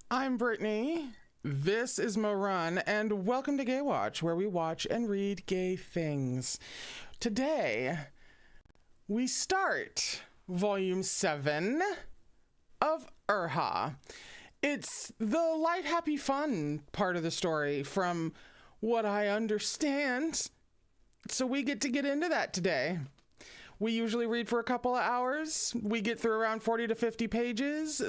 I'm Brittany. This is Morun, and welcome to Gaywatch, where we watch and read gay things. Today, we start Volume 7 of Erha. It's the light, happy, fun part of the story, from what I understand. So we get into that today. We usually read for a couple of hours. We get through around 40 to 50 pages.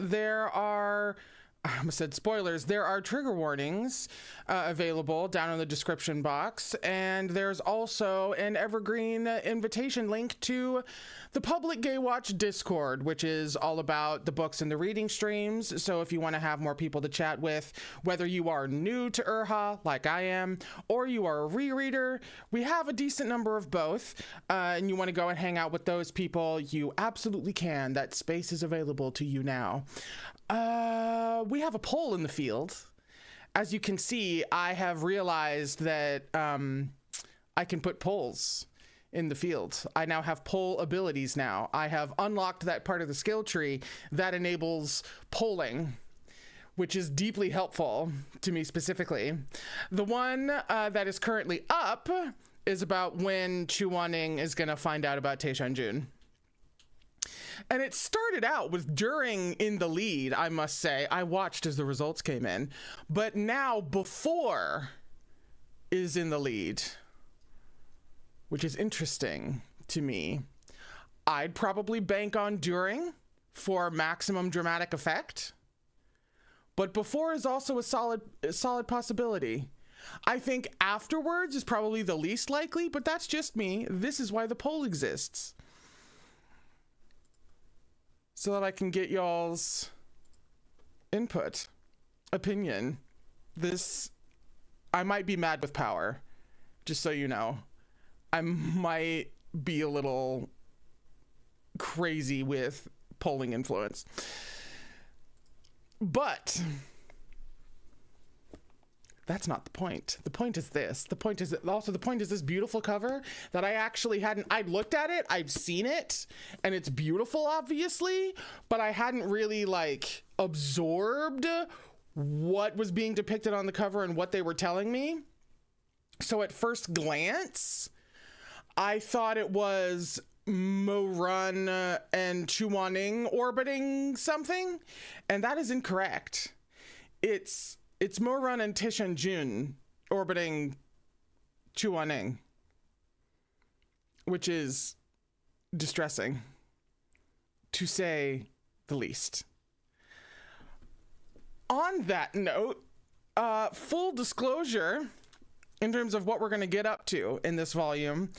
I almost said spoilers. There are trigger warnings available down in the description box, and there's also an evergreen invitation link to the public Gaywatch Discord, which is all about the books and the reading streams. So if you want to have more people to chat with, whether you are new to Erha, like I am, or you are a rereader, we have a decent number of both, and you want to go and hang out with those people, you absolutely can. That space is available to you now. We have a poll in the field. As you can see, I have realized that I can put polls in the field. I now have poll abilities now. I have unlocked that part of the skill tree that enables polling, which is deeply helpful to me specifically. The one that is currently up is about when Chuaning is going to find out about Taishan. And it started out with during in the lead, I must say. I watched as the results came in. But now before is in the lead, which is interesting to me. I'd probably bank on during for maximum dramatic effect. But before is also a solid possibility. I think afterwards is probably the least likely, but that's just me. This is why the poll exists. So that I can get y'all's input, opinion. I might be mad with power, just so you know. I might be a little crazy with polling influence. But that's not the point. The point is this. The point is this beautiful cover that I'd looked at it, I've seen it, and it's beautiful, obviously, but I hadn't really absorbed what was being depicted on the cover and what they were telling me. So at first glance, I thought it was Morun and Chuaning orbiting something, and that is incorrect. It's Morun and Taishan orbiting Chuaning, which is distressing, to say the least. On that note, full disclosure, in terms of what we're going to get up to in this volume,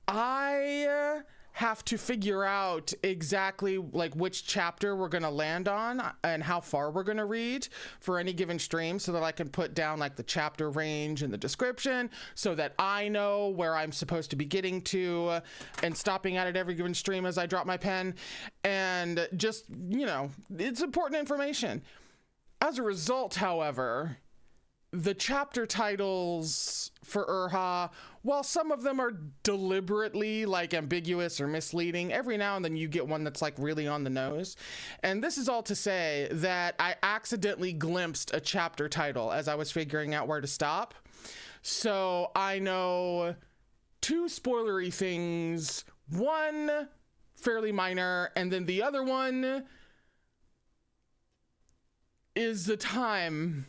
I have to figure out exactly which chapter we're going to land on and how far we're going to read for any given stream, so that I can put down the chapter range in the description, so that I know where I'm supposed to be getting to and stopping at every given stream as I drop my pen. And just, it's important information. As a result, however, the chapter titles for Erha, while some of them are deliberately ambiguous or misleading, every now and then you get one that's really on the nose. And this is all to say that I accidentally glimpsed a chapter title as I was figuring out where to stop. So I know two spoilery things, one fairly minor, and then the other one is the time.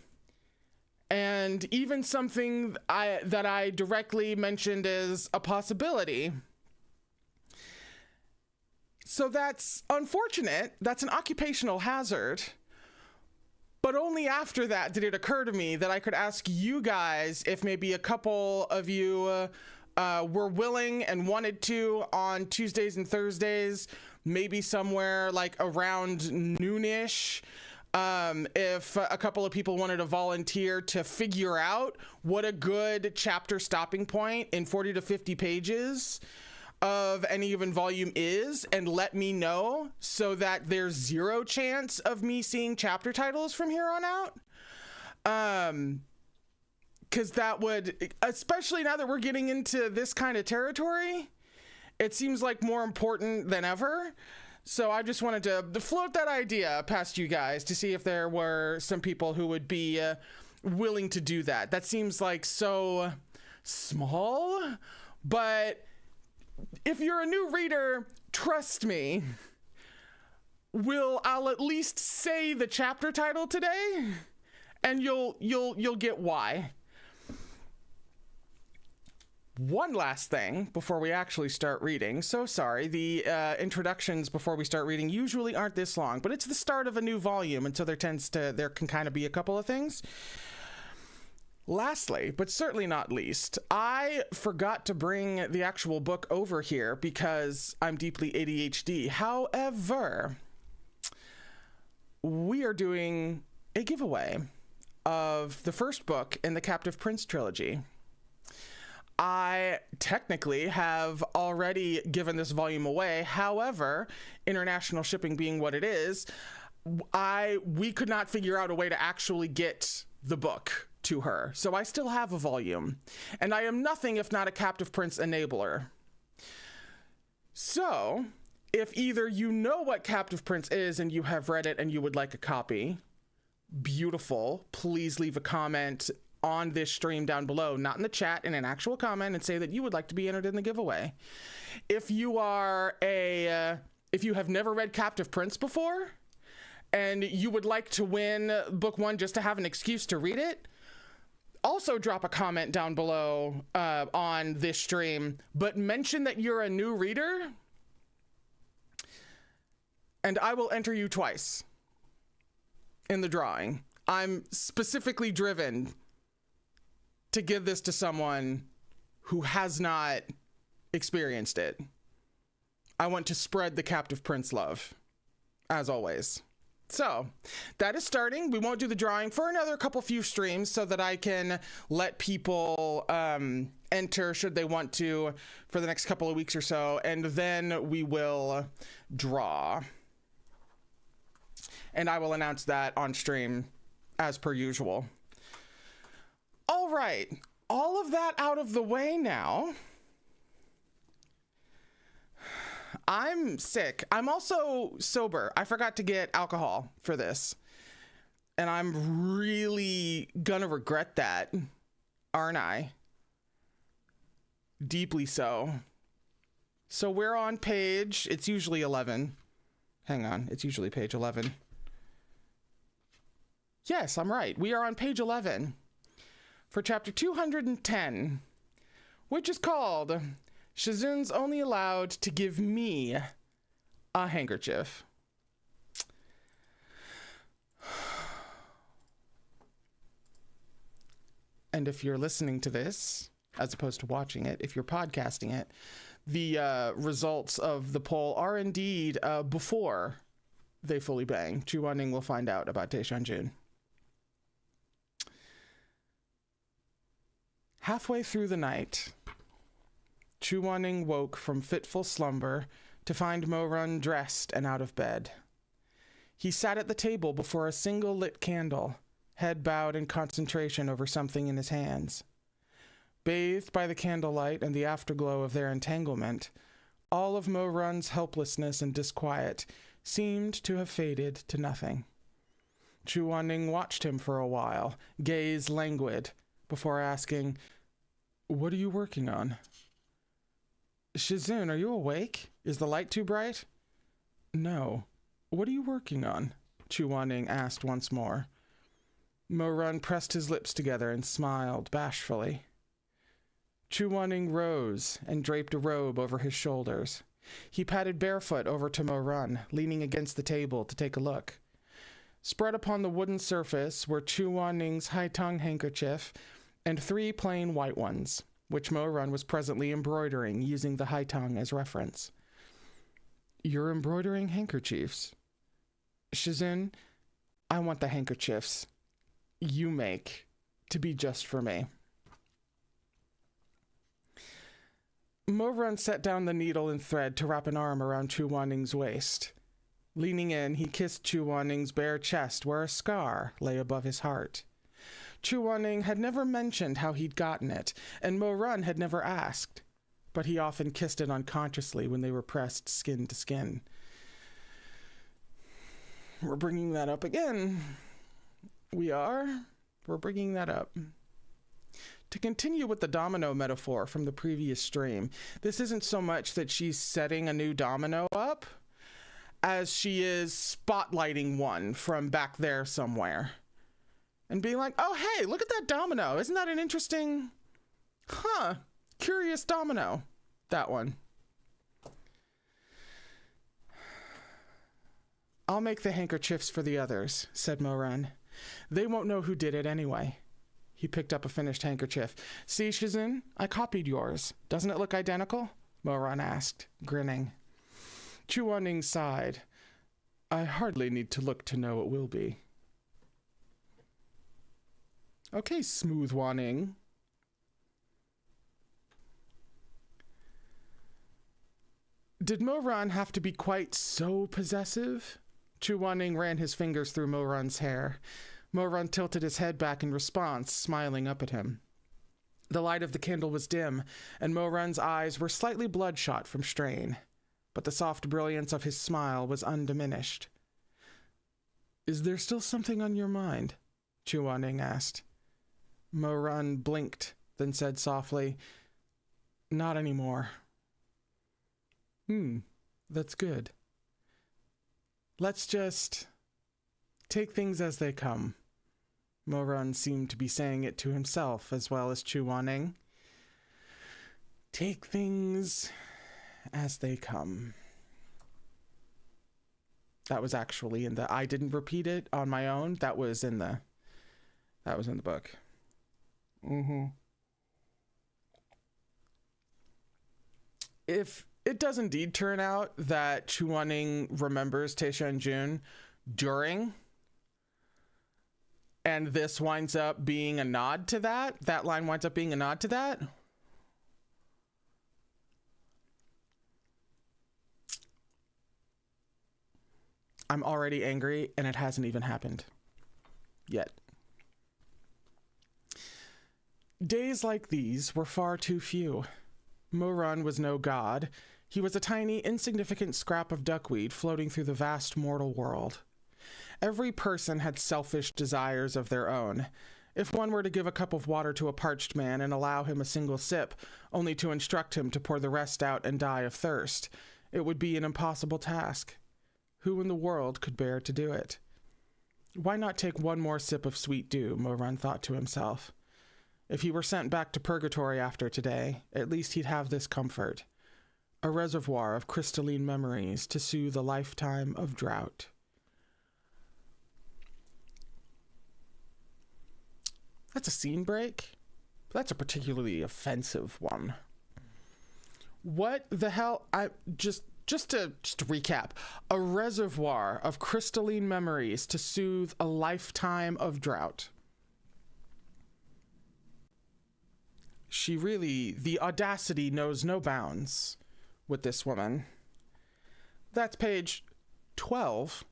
And even something that I directly mentioned as a possibility. So that's unfortunate. That's an occupational hazard. But only after that did it occur to me that I could ask you guys if maybe a couple of you were willing and wanted to on Tuesdays and Thursdays, maybe somewhere around noonish. If a couple of people wanted to volunteer to figure out what a good chapter stopping point in 40 to 50 pages of any given volume is, and let me know, so that there's zero chance of me seeing chapter titles from here on out. Because that would, especially now that we're getting into this kind of territory, it seems more important than ever So I just wanted to float that idea past you guys to see if there were some people who would be willing to do that. That seems like so small, but if you're a new reader, trust me, I'll at least say the chapter title today, and you'll get why. One last thing before we actually start reading. So sorry, the introductions before we start reading usually aren't this long, but it's the start of a new volume, and so there can kind of be a couple of things. Lastly, but certainly not least, I forgot to bring the actual book over here because I'm deeply ADHD. However, we are doing a giveaway of the first book in the Captive Prince trilogy. I technically have already given this volume away. However, international shipping being what it is, we could not figure out a way to actually get the book to her. So I still have a volume, and I am nothing if not a Captive Prince enabler. So if either you know what Captive Prince is and you have read it and you would like a copy, beautiful. Please leave a comment on this stream down below, not in the chat, in an actual comment, and say that you would like to be entered in the giveaway. If you have never read Captive Prince before and you would like to win book one just to have an excuse to read it, also drop a comment down below on this stream, but mention that you're a new reader and I will enter you twice in the drawing. I'm specifically driven to give this to someone who has not experienced it. I want to spread the Captive Prince love, as always. So that is starting. We won't do the drawing for another few streams so that I can let people enter should they want to for the next couple of weeks or so, and then we will draw. And I will announce that on stream as per usual. All right, all of that out of the way now. I'm sick. I'm also sober. I forgot to get alcohol for this. And I'm really gonna regret that, aren't I? Deeply so. So we're on page, it's usually 11. Hang on, it's usually page 11. Yes, I'm right. We are on page 11. For chapter 210, which is called Shizun's Only Allowed to Give Me a Handkerchief. And if you're listening to this, as opposed to watching it, if you're podcasting it, the results of the poll are indeed before they fully bang. Chu Wanning will find out about Taishanjun. Halfway through the night, Chu Wanning woke from fitful slumber to find Mo Run dressed and out of bed. He sat at the table before a single lit candle, head bowed in concentration over something in his hands. Bathed by the candlelight and the afterglow of their entanglement, all of Mo Run's helplessness and disquiet seemed to have faded to nothing. Chu Wanning watched him for a while, gaze languid, before asking, "What are you working on?" "Shizun, are you awake? Is the light too bright?" "No. What are you working on?" Chu Wanning asked once more. Mo Run pressed his lips together and smiled bashfully. Chu Wanning rose and draped a robe over his shoulders. He padded barefoot over to Mo Run, leaning against the table to take a look. Spread upon the wooden surface were Chu Wanning's high-tongue handkerchief and 3 plain white ones, which Mo Run was presently embroidering, using the high tongue as reference. "You're embroidering handkerchiefs?" "Shizun, I want the handkerchiefs you make to be just for me." Mo Run set down the needle and thread to wrap an arm around Chu Wanning's waist. Leaning in, he kissed Chu Wanning's bare chest where a scar lay above his heart. Chu Wanning had never mentioned how he'd gotten it, and Mo Run had never asked, but he often kissed it unconsciously when they were pressed skin to skin. We're bringing that up again. We're bringing that up. To continue with the domino metaphor from the previous stream, this isn't so much that she's setting a new domino up as she is spotlighting one from back there somewhere and being like, oh, hey, look at that domino. Isn't that an interesting, curious domino? That one. I'll make the handkerchiefs for the others, said Moran. They won't know who did it anyway. He picked up a finished handkerchief. See, Shizun, I copied yours. Doesn't it look identical? Moran asked, grinning. Chuaning sighed. I hardly need to look to know it will be. Okay, Smooth Waning. Did Moran have to be quite so possessive? Chuaning ran his fingers through Moran's hair. Moran tilted his head back in response, smiling up at him. The light of the candle was dim, and Moran's eyes were slightly bloodshot from strain, but the soft brilliance of his smile was undiminished. Is there still something on your mind? Chuaning asked. Moran blinked, then said softly, Not anymore. That's good. Let's just take things as they come. Moran seemed to be saying it to himself as well as Chuaning. Take things as they come. That was actually in the, I didn't repeat it on my own. That was in the book. If it does indeed turn out that Chuaning remembers Taisha and Jun during, and this winds up being a nod to that, that line winds up being a nod to that, I'm already angry, and it hasn't even happened yet. Days like these were far too few. Moran was no god. He was a tiny, insignificant scrap of duckweed floating through the vast mortal world. Every person had selfish desires of their own. If one were to give a cup of water to a parched man and allow him a single sip, only to instruct him to pour the rest out and die of thirst, it would be an impossible task. Who in the world could bear to do it? Why not take one more sip of sweet dew, Moran thought to himself. If he were sent back to purgatory after today, at least he'd have this comfort. A reservoir of crystalline memories to soothe a lifetime of drought. That's a scene break. That's a particularly offensive one. What the hell? Just to recap, a reservoir of crystalline memories to soothe a lifetime of drought. She really, the audacity knows no bounds with this woman. That's page 12,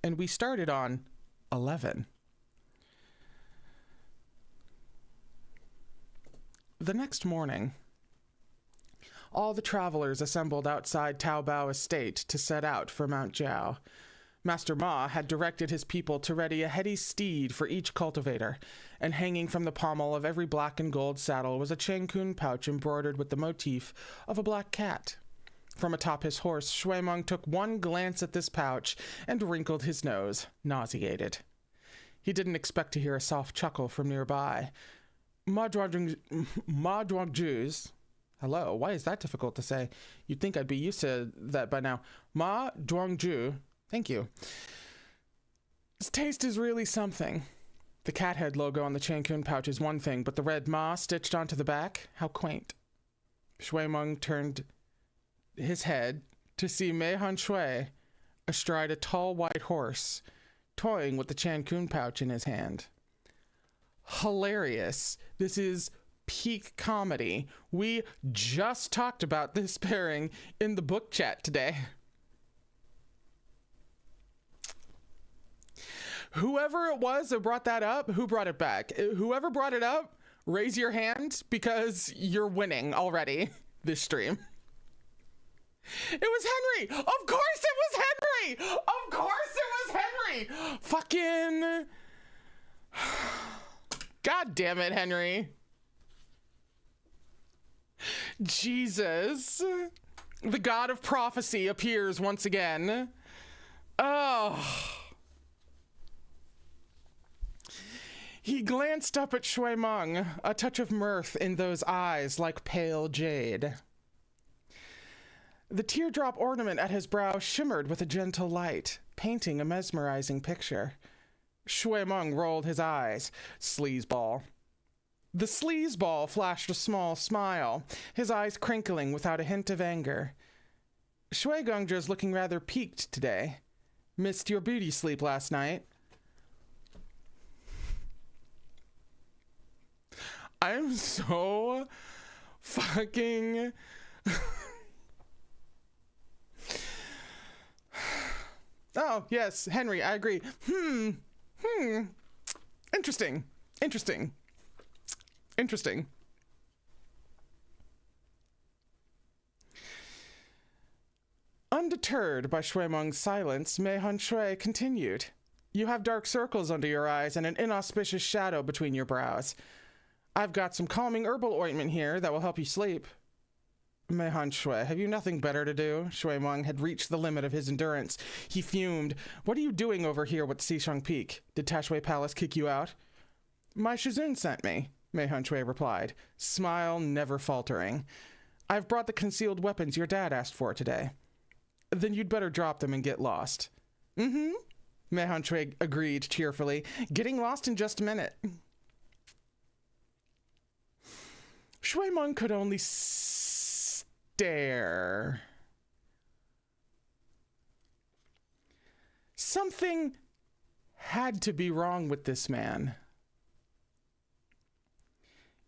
and we started on 11. The next morning, all the travelers assembled outside Taobao Estate to set out for Mount Jiao. Master Ma had directed his people to ready a heady steed for each cultivator, and hanging from the pommel of every black and gold saddle was a Changkun pouch embroidered with the motif of a black cat. From atop his horse, Shuimeng took one glance at this pouch and wrinkled his nose, nauseated. He didn't expect to hear a soft chuckle from nearby. Ma Duangju's... Hello, why is that difficult to say? You'd think I'd be used to that by now. Ma Duangju... Thank you. This taste is really something. The cat head logo on the Changkun pouch is one thing, but the red Ma stitched onto the back? How quaint. Shuimeng turned his head to see Mei Han Shui astride a tall white horse, toying with the Changkun pouch in his hand. Hilarious. This is peak comedy. We just talked about this pairing in the book chat today. Whoever it was that brought that up, who brought it back? Whoever brought it up, raise your hand because you're winning already this stream. It was Henry! Of course it was Henry! Of course it was Henry! Henry! Fucking... God damn it, Henry. Jesus. The god of prophecy appears once again. Oh. He glanced up at Shui Meng, a touch of mirth in those eyes like pale jade. The teardrop ornament at his brow shimmered with a gentle light, painting a mesmerizing picture. Shui Meng rolled his eyes. Sleazeball. The sleazeball flashed a small smile, his eyes crinkling without a hint of anger. Shui Gongdra's looking rather peaked today. Missed your beauty sleep last night. I'm so fucking... Oh, yes, Henry, I agree. Interesting. Undeterred by Shui Meng's silence, Mei Han Shui continued. You have dark circles under your eyes and an inauspicious shadow between your brows. I've got some calming herbal ointment here that will help you sleep. Mei Han Shui, have you nothing better to do? Shui Meng had reached the limit of his endurance. He fumed. What are you doing over here with Xishang Peak? Did Tashui Palace kick you out? My Shizun sent me, Mei Han Shui replied, smile never faltering. I've brought the concealed weapons your dad asked for today. Then you'd better drop them and get lost. Mei Han Shui agreed cheerfully, getting lost in just a minute. Shui Meng could only stare. Something had to be wrong with this man.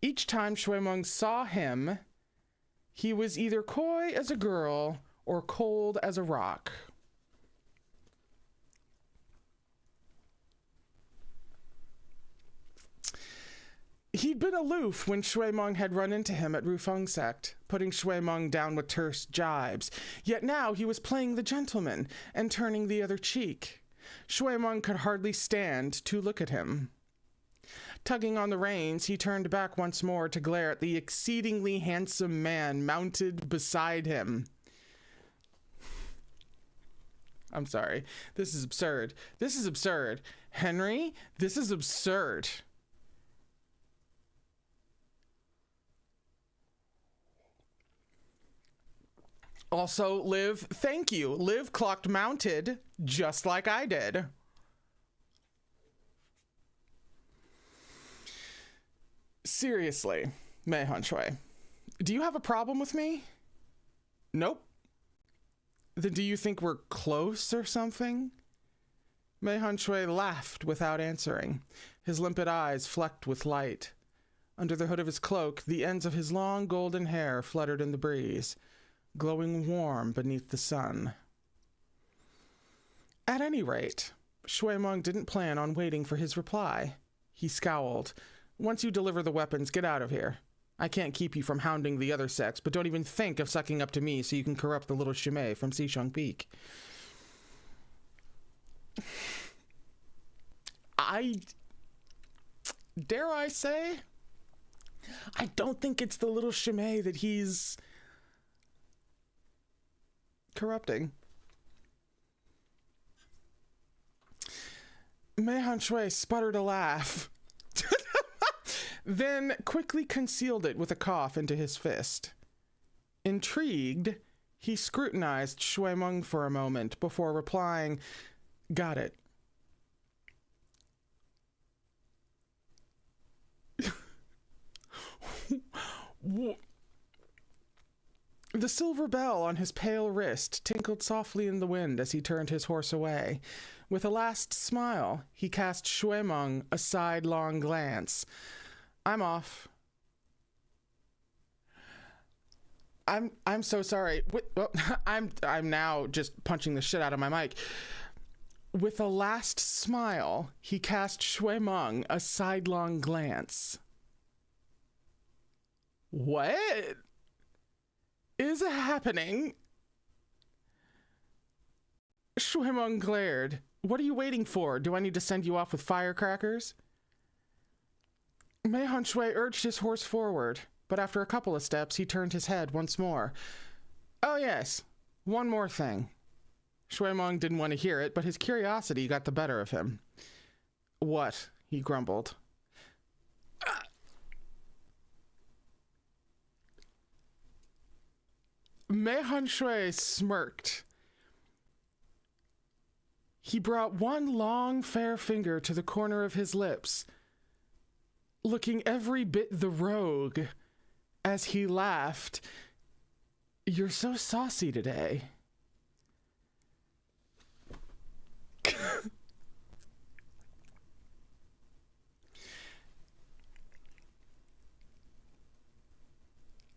Each time Shui Meng saw him, he was either coy as a girl or cold as a rock. He'd been aloof when Shui Meng had run into him at Rufeng Sect, putting Shui Meng down with terse jibes. Yet now he was playing the gentleman and turning the other cheek. Shui Meng could hardly stand to look at him. Tugging on the reins, he turned back once more to glare at the exceedingly handsome man mounted beside him. I'm sorry. This is absurd. This is absurd. Henry, this is absurd. Also, Liv, thank you. Liv clocked mounted just like I did. Seriously, Mei Han Shui, do you have a problem with me? Nope. Then do you think we're close or something? Mei Han Shui laughed without answering, his limpid eyes flecked with light. Under the hood of his cloak, the ends of his long golden hair fluttered in the breeze, glowing warm beneath the sun. At any rate, Shui Meng didn't plan on waiting for his reply. He scowled. Once you deliver the weapons, get out of here. I can't keep you from hounding the other sex, but don't even think of sucking up to me so you can corrupt the little Shimei from Xishang Peak. Dare I say? I don't think it's the little Shimei that he's corrupting. Mei Han Shui sputtered a laugh, then quickly concealed it with a cough into his fist. Intrigued, he scrutinized Shui Meng for a moment before replying, "Got it." The silver bell on his pale wrist tinkled softly in the wind as he turned his horse away. With a last smile, he cast Shui Meng a sidelong glance. I'm off. I'm so sorry. I'm now just punching the shit out of my mic. With a last smile, he cast Shui Meng a sidelong glance. What is happening? Shui Meng glared, What are you waiting for? Do I need to send you off with firecrackers? Mei Shui urged his horse forward, but after a couple of steps, he turned his head once more. Oh yes, one more thing. Shui Meng didn't want to hear it, but his curiosity got the better of him. What? He grumbled. Mei Shui smirked. He brought one long, fair finger to the corner of his lips, looking every bit the rogue as he laughed. You're so saucy today.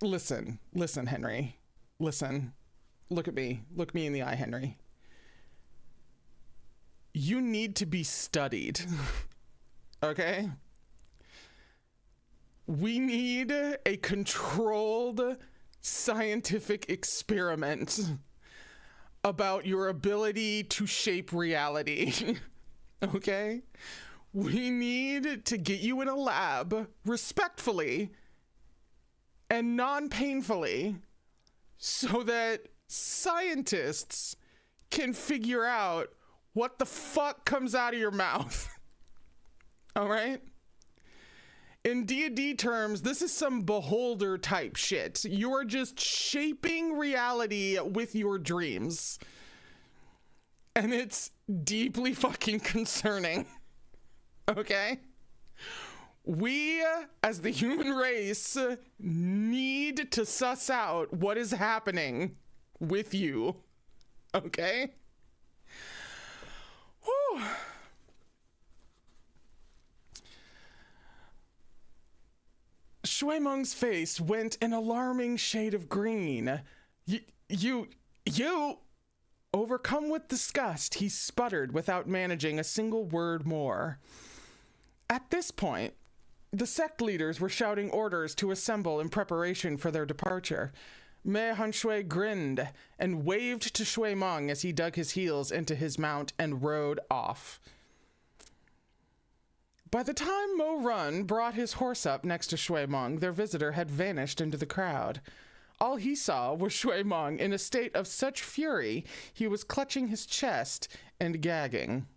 Listen, Henry. Listen. Look at me. Look me in the eye, Henry. You need to be studied. Okay? We need a controlled scientific experiment about your ability to shape reality. Okay? We need to get you in a lab respectfully and non-painfully so that scientists can figure out what the fuck comes out of your mouth. All right? In D&D terms, this is some beholder type shit. You are just shaping reality with your dreams. And it's deeply fucking concerning. Okay? We, as the human race, need to suss out what is happening with you. Okay? Whew. Shui Meng's face went an alarming shade of green. You... Overcome with disgust, he sputtered without managing a single word more. At this point, the sect leaders were shouting orders to assemble in preparation for their departure. Mei Shui grinned and waved to Shui Meng as he dug his heels into his mount and rode off. By the time Mo Run brought his horse up next to Shui Meng, their visitor had vanished into the crowd. All he saw was Shui Meng in a state of such fury he was clutching his chest and gagging.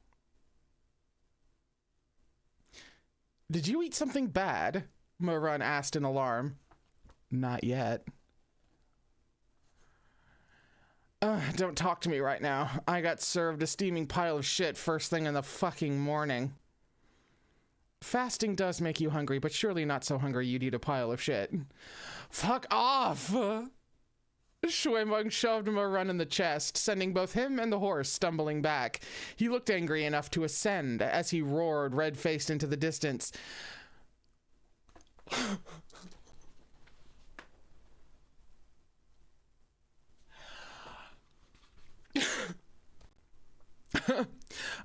Did you eat something bad? Mo Run asked in alarm. Not yet. Don't talk to me right now. I got served a steaming pile of shit first thing in the fucking morning. Fasting does make you hungry, but surely not so hungry you'd eat a pile of shit. Fuck off! Shui Meng shoved him a run in the chest, sending both him and the horse stumbling back. He looked angry enough to ascend as he roared, red-faced, into the distance.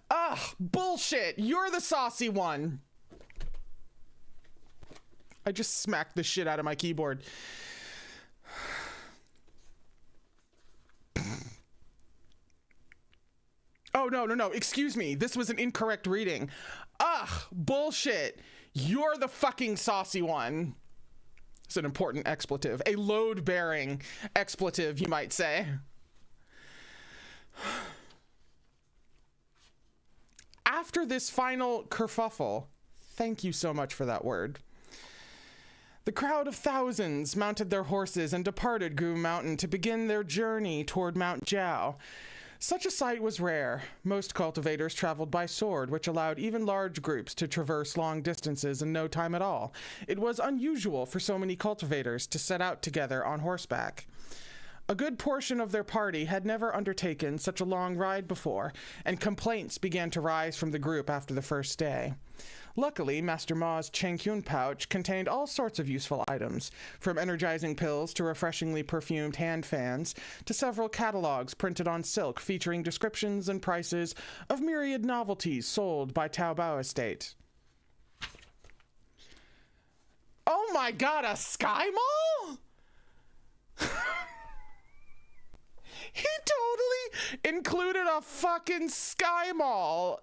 Ugh, bullshit! You're the saucy one! I just smacked the shit out of my keyboard. Oh, no. Excuse me. This was an incorrect reading. Ugh, bullshit. You're the fucking saucy one. It's an important expletive. A load-bearing expletive, you might say. After this final kerfuffle, thank you so much for that word, the crowd of thousands mounted their horses and departed Gu Mountain to begin their journey toward Mount Jiao. Such a sight was rare. Most cultivators traveled by sword, which allowed even large groups to traverse long distances in no time at all. It was unusual for so many cultivators to set out together on horseback. A good portion of their party had never undertaken such a long ride before, and complaints began to rise from the group after the first day. Luckily, Master Ma's Changkyun pouch contained all sorts of useful items, from energizing pills to refreshingly perfumed hand fans, to several catalogs printed on silk featuring descriptions and prices of myriad novelties sold by Taobao Estate. Oh my god, a sky mall?! He included a fucking Sky Mall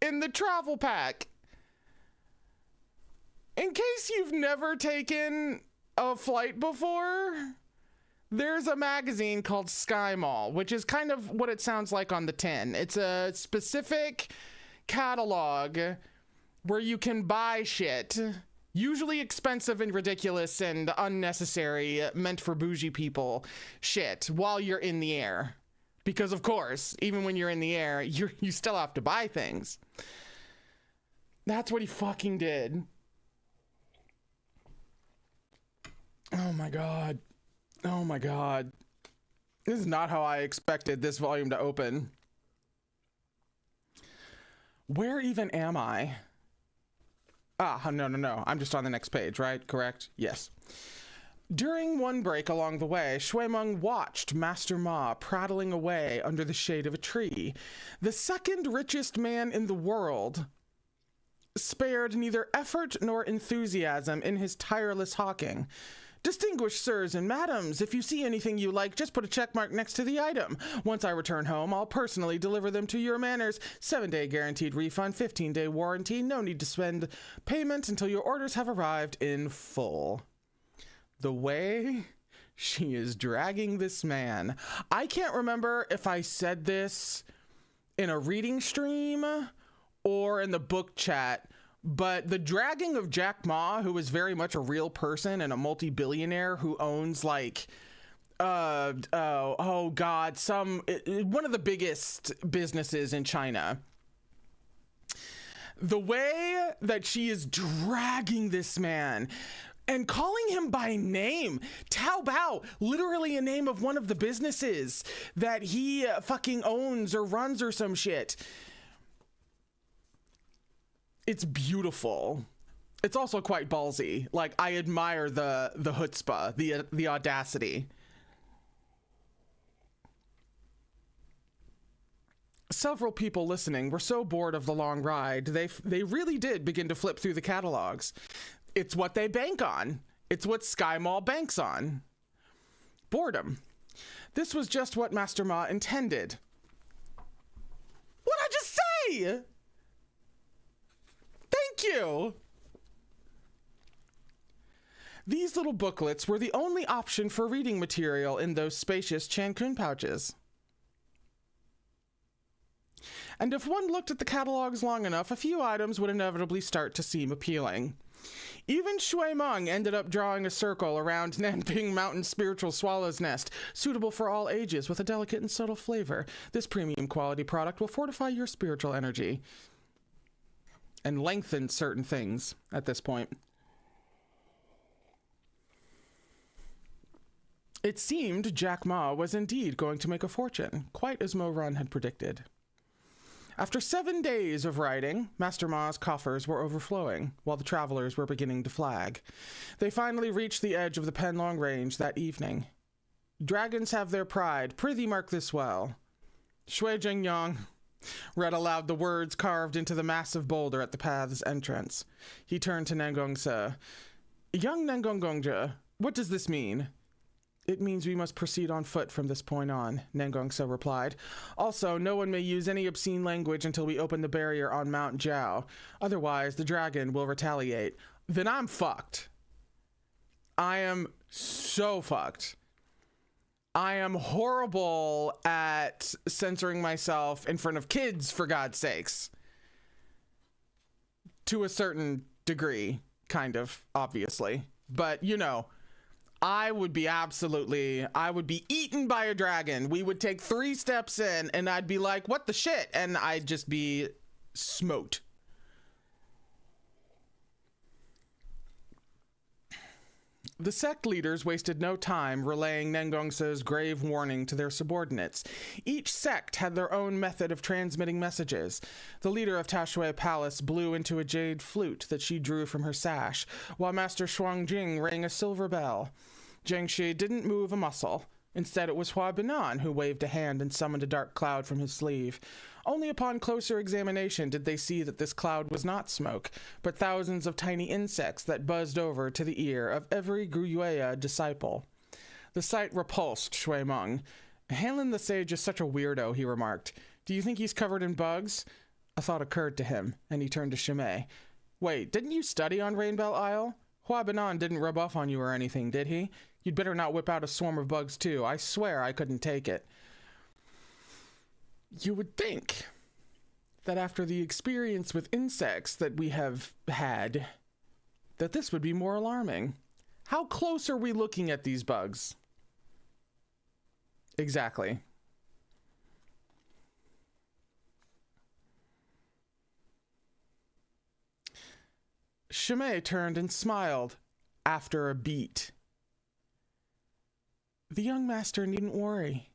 in the travel pack. In case you've never taken a flight before, there's a magazine called Sky Mall, which is kind of what it sounds like on the tin. It's a specific catalog where you can buy shit, usually expensive and ridiculous and unnecessary, meant for bougie people shit, while you're in the air. Because of course, even when you're in the air, you still have to buy things. That's what he fucking did. Oh my god. Oh my god. This is not how I expected this volume to open. Where even am I? Ah, no. I'm just on the next page, right? Correct? Yes. During one break along the way, Shui Meng watched Master Ma prattling away under the shade of a tree. The second richest man in the world spared neither effort nor enthusiasm in his tireless hawking. Distinguished sirs and madams, if you see anything you like, just put a check mark next to the item. Once I return home, I'll personally deliver them to your manners. 7-day guaranteed refund, 15-day warranty. No need to spend payment until your orders have arrived in full. The way she is dragging this man. I can't remember if I said this in a reading stream or in the book chat, but the dragging of Jack Ma, who is very much a real person and a multi-billionaire who owns like, one of the biggest businesses in China. The way that she is dragging this man and calling him by name, Taobao, literally a name of one of the businesses that he fucking owns or runs or some shit. It's beautiful. It's also quite ballsy. Like, I admire the chutzpah, the audacity. Several people listening were so bored of the long ride, they really did begin to flip through the catalogs. It's what they bank on. It's what Sky Mall banks on. Boredom. This was just what Master Ma intended. What'd I just say? Thank you. These little booklets were the only option for reading material in those spacious Cancun pouches. And if one looked at the catalogs long enough, a few items would inevitably start to seem appealing. Even Shui Meng ended up drawing a circle around Nanping Mountain Spiritual Swallow's Nest, suitable for all ages with a delicate and subtle flavor. This premium quality product will fortify your spiritual energy and lengthen certain things at this point. It seemed Jack Ma was indeed going to make a fortune, quite as Mo Run had predicted. After 7 days of riding, Master Ma's coffers were overflowing, while the travelers were beginning to flag. They finally reached the edge of the Penlong Range that evening. Dragons have their pride, prithee mark this well. Shui Jingyang read aloud the words carved into the massive boulder at the path's entrance. He turned to Nangongse. Young Nangongongja, what does this mean? It means we must proceed on foot from this point on, Nangongse replied. Also, no one may use any obscene language until we open the barrier on Mount Jiao. Otherwise, the dragon will retaliate. Then I'm fucked. I am so fucked. I am horrible at censoring myself in front of kids, for God's sakes. To a certain degree, kind of, obviously. But, you know, I would be eaten by a dragon. We would take 3 steps in and I'd be like, what the shit? And I'd just be smoked. The sect leaders wasted no time relaying Nangongse's grave warning to their subordinates. Each sect had their own method of transmitting messages. The leader of Tashui Palace blew into a jade flute that she drew from her sash, while Master Shuangjing rang a silver bell. Jiangshi didn't move a muscle. Instead, it was Hua Binan who waved a hand and summoned a dark cloud from his sleeve. Only upon closer examination did they see that this cloud was not smoke, but thousands of tiny insects that buzzed over to the ear of every Guyueya disciple. The sight repulsed Shui Meng. Hanlon the Sage is such a weirdo, he remarked. Do you think he's covered in bugs? A thought occurred to him, and he turned to Chimay. Wait, didn't you study on Rainbell Isle? Huabanan didn't rub off on you or anything, did he? You'd better not whip out a swarm of bugs, too. I swear I couldn't take it. You would think that after the experience with insects that we have had, that this would be more alarming. How close are we looking at these bugs? Exactly. Chimay turned and smiled after a beat. The young master needn't worry.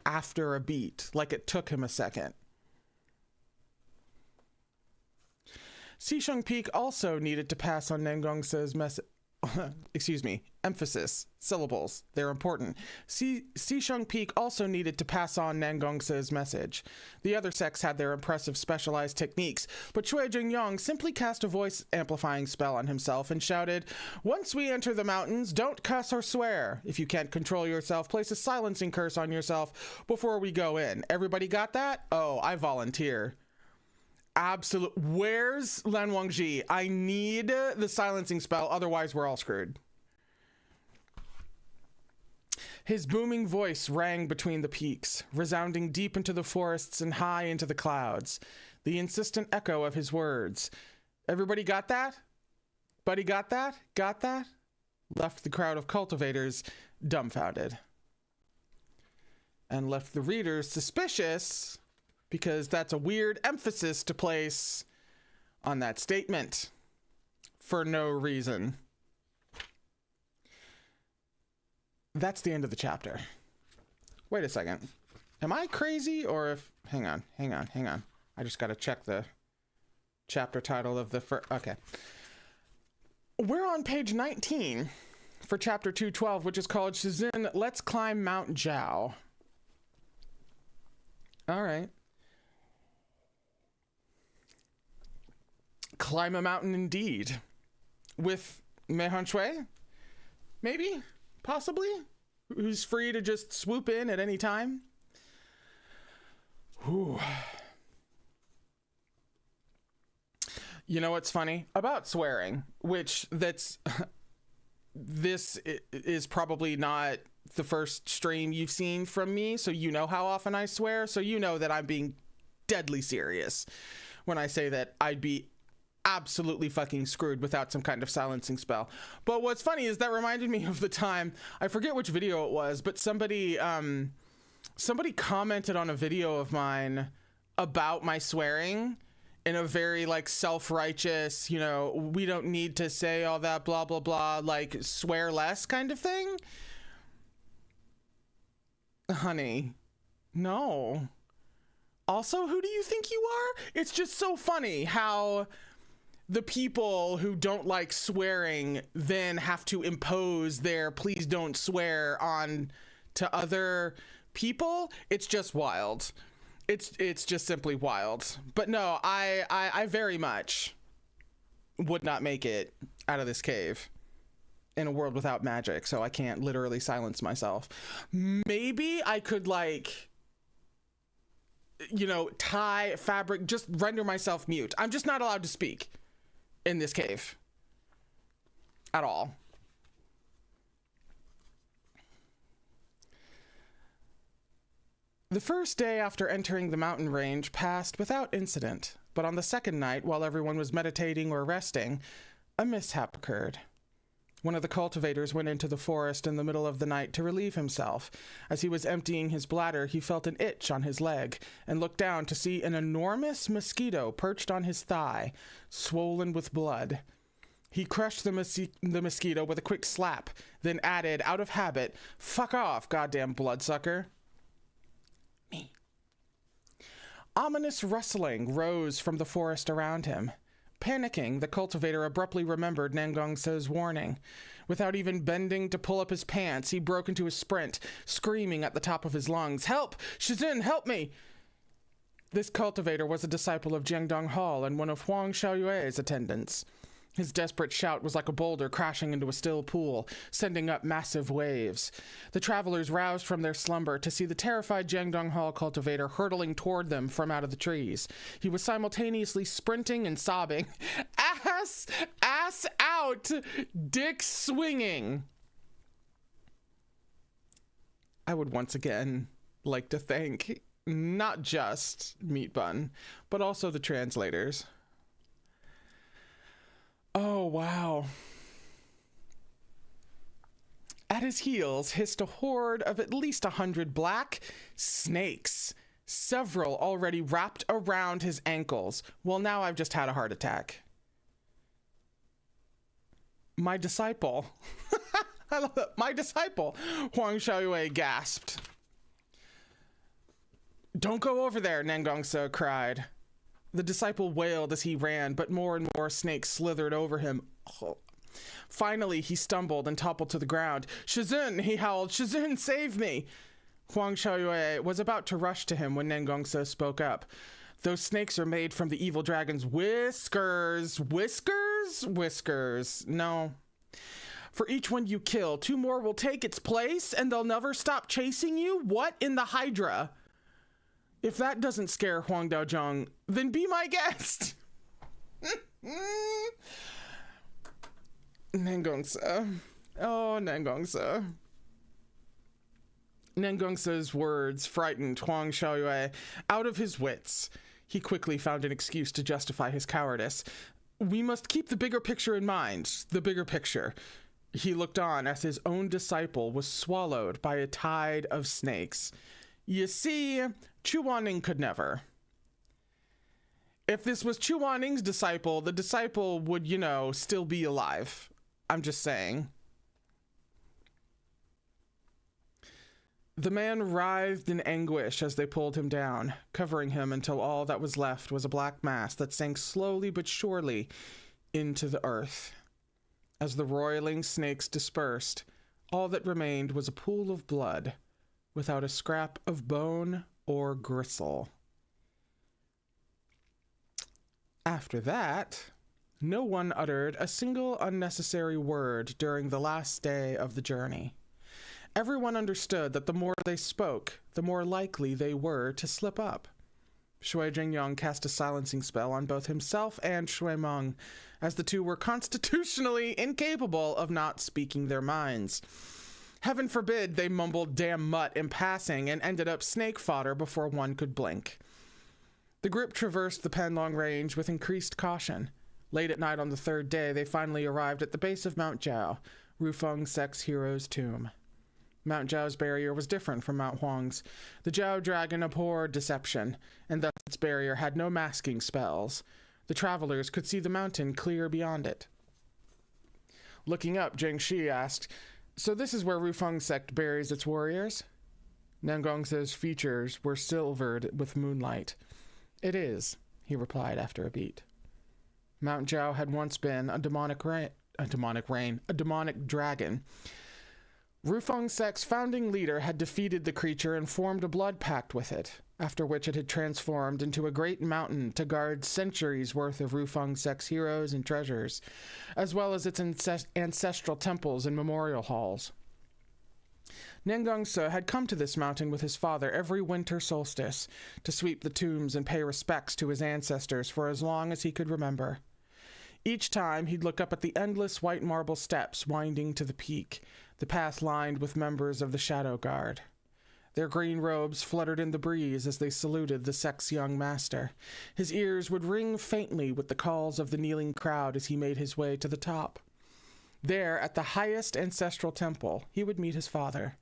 After a beat, like it took him a second. Xisheng Peak also needed to pass on Nangongse's message. Excuse me, emphasis, syllables, they're important. Xisheng Peak also needed to pass on Nangongse's message. The other sects had their impressive specialized techniques, but Cui Jingyong simply cast a voice amplifying spell on himself and shouted, "Once we enter the mountains, don't cuss or swear. If you can't control yourself, place a silencing curse on yourself before we go in. Everybody got that? Oh, I volunteer." Absolute. Where's Lan Wangji? I need the silencing spell, otherwise we're all screwed. His booming voice rang between the peaks, resounding deep into the forests and high into the clouds. The insistent echo of his words. Everybody got that? Buddy got that? Got that? Left the crowd of cultivators dumbfounded. And left the readers suspicious, because that's a weird emphasis to place on that statement for no reason. That's the end of the chapter. Wait a second. Am I crazy or if... Hang on. I just got to check the chapter title of the first... Okay. We're on page 19 for chapter 212, which is called Shizun, Let's Climb Mount Jiao. All right. Climb a mountain indeed. With Meihan Shui? Maybe? Possibly? Who's free to just swoop in at any time? Whew. You know what's funny? About swearing, which this is probably not the first stream you've seen from me, so you know how often I swear, so you know that I'm being deadly serious when I say that I'd be absolutely fucking screwed without some kind of silencing spell. But what's funny is that reminded me of the time, I forget which video it was, but somebody commented on a video of mine about my swearing in a very like self-righteous, you know, we don't need to say all that blah blah blah, like swear less kind of thing. Honey, no. Also, who do you think you are? It's just so funny how the people who don't like swearing then have to impose their please don't swear on to other people. It's just wild. It's just simply wild. But no, I very much would not make it out of this cave in a world without magic, so I can't literally silence myself. Maybe I could, like, you know, tie fabric, just render myself mute. I'm just not allowed to speak in this cave at all. The first day after entering the mountain range passed without incident, but on the second night, while everyone was meditating or resting, a mishap occurred. One of the cultivators went into the forest in the middle of the night to relieve himself. As he was emptying his bladder, he felt an itch on his leg and looked down to see an enormous mosquito perched on his thigh, swollen with blood. He crushed the mosquito with a quick slap, then added, out of habit, "Fuck off, goddamn bloodsucker." Me. Ominous rustling rose from the forest around him. Panicking, the cultivator abruptly remembered Nangongse's warning. Without even bending to pull up his pants, he broke into a sprint, screaming at the top of his lungs, "Help! Shizun, help me!" This cultivator was a disciple of Jiangdong Hall and one of Huang Xiaoyue's attendants. His desperate shout was like a boulder crashing into a still pool, sending up massive waves. The travelers roused from their slumber to see the terrified Jiangdong Hall cultivator hurtling toward them from out of the trees. He was simultaneously sprinting and sobbing, "Ass! Ass out! Dick swinging!" I would once again like to thank not just Meat Bun, but also the translators. Oh, wow. At his heels hissed a horde of at least 100 black snakes, several already wrapped around his ankles. Well, now I've just had a heart attack. My disciple. I love that. My disciple, Huang Xiaoyue gasped. "Don't go over there," Nangongsa cried. The disciple wailed as he ran, but more and more snakes slithered over him. Oh. Finally, he stumbled and toppled to the ground. "Shizun!" he howled. "Shizun, save me!" Huang Xiaoyue was about to rush to him when Nangongsa spoke up. "Those snakes are made from the evil dragon's whiskers." Whiskers? Whiskers. No. "For each one you kill, 2 more will take its place, and they'll never stop chasing you? What in the Hydra?" If that doesn't scare Huang Daozhong, then be my guest. Nangongsa. Oh, Nangongsa. Nangongsa's words frightened Huang Xiaoyue out of his wits. He quickly found an excuse to justify his cowardice. "We must keep the bigger picture in mind. The bigger picture." He looked on as his own disciple was swallowed by a tide of snakes. You see, Chuaning could never. If this was Chuaning's disciple, the disciple would, still be alive. I'm just saying. The man writhed in anguish as they pulled him down, covering him until all that was left was a black mass that sank slowly but surely into the earth. As the roiling snakes dispersed, all that remained was a pool of blood, without a scrap of bone or gristle. After that, no one uttered a single unnecessary word during the last day of the journey. Everyone understood that the more they spoke, the more likely they were to slip up. Shui Jingyong cast a silencing spell on both himself and Shui Meng, as the two were constitutionally incapable of not speaking their minds. Heaven forbid they mumbled "damn mutt" in passing and ended up snake fodder before one could blink. The group traversed the Panlong Range with increased caution. Late at night on the 3rd day, they finally arrived at the base of Mount Jiao, Rufeng Sec's hero's tomb. Mount Jiao's barrier was different from Mount Huang's. The Jiao dragon abhorred deception, and thus its barrier had no masking spells. The travelers could see the mountain clear beyond it. Looking up, Zheng Shi asked, "So this is where Rufeng Sect buries its warriors?" Nangongsa's features were silvered with moonlight. "It is," he replied after a beat. Mount Jiao had once been a demonic dragon. Rufeng Sec's founding leader had defeated the creature and formed a blood pact with it, after which it had transformed into a great mountain to guard centuries' worth of Rufeng Sec's heroes and treasures, as well as its ancestral temples and memorial halls. Nangongsa had come to this mountain with his father every winter solstice to sweep the tombs and pay respects to his ancestors for as long as he could remember. Each time he'd look up at the endless white marble steps winding to the peak, the path lined with members of the Shadow Guard. Their green robes fluttered in the breeze as they saluted the sect's young master. His ears would ring faintly with the calls of the kneeling crowd as he made his way to the top. There, at the highest ancestral temple, he would meet his father,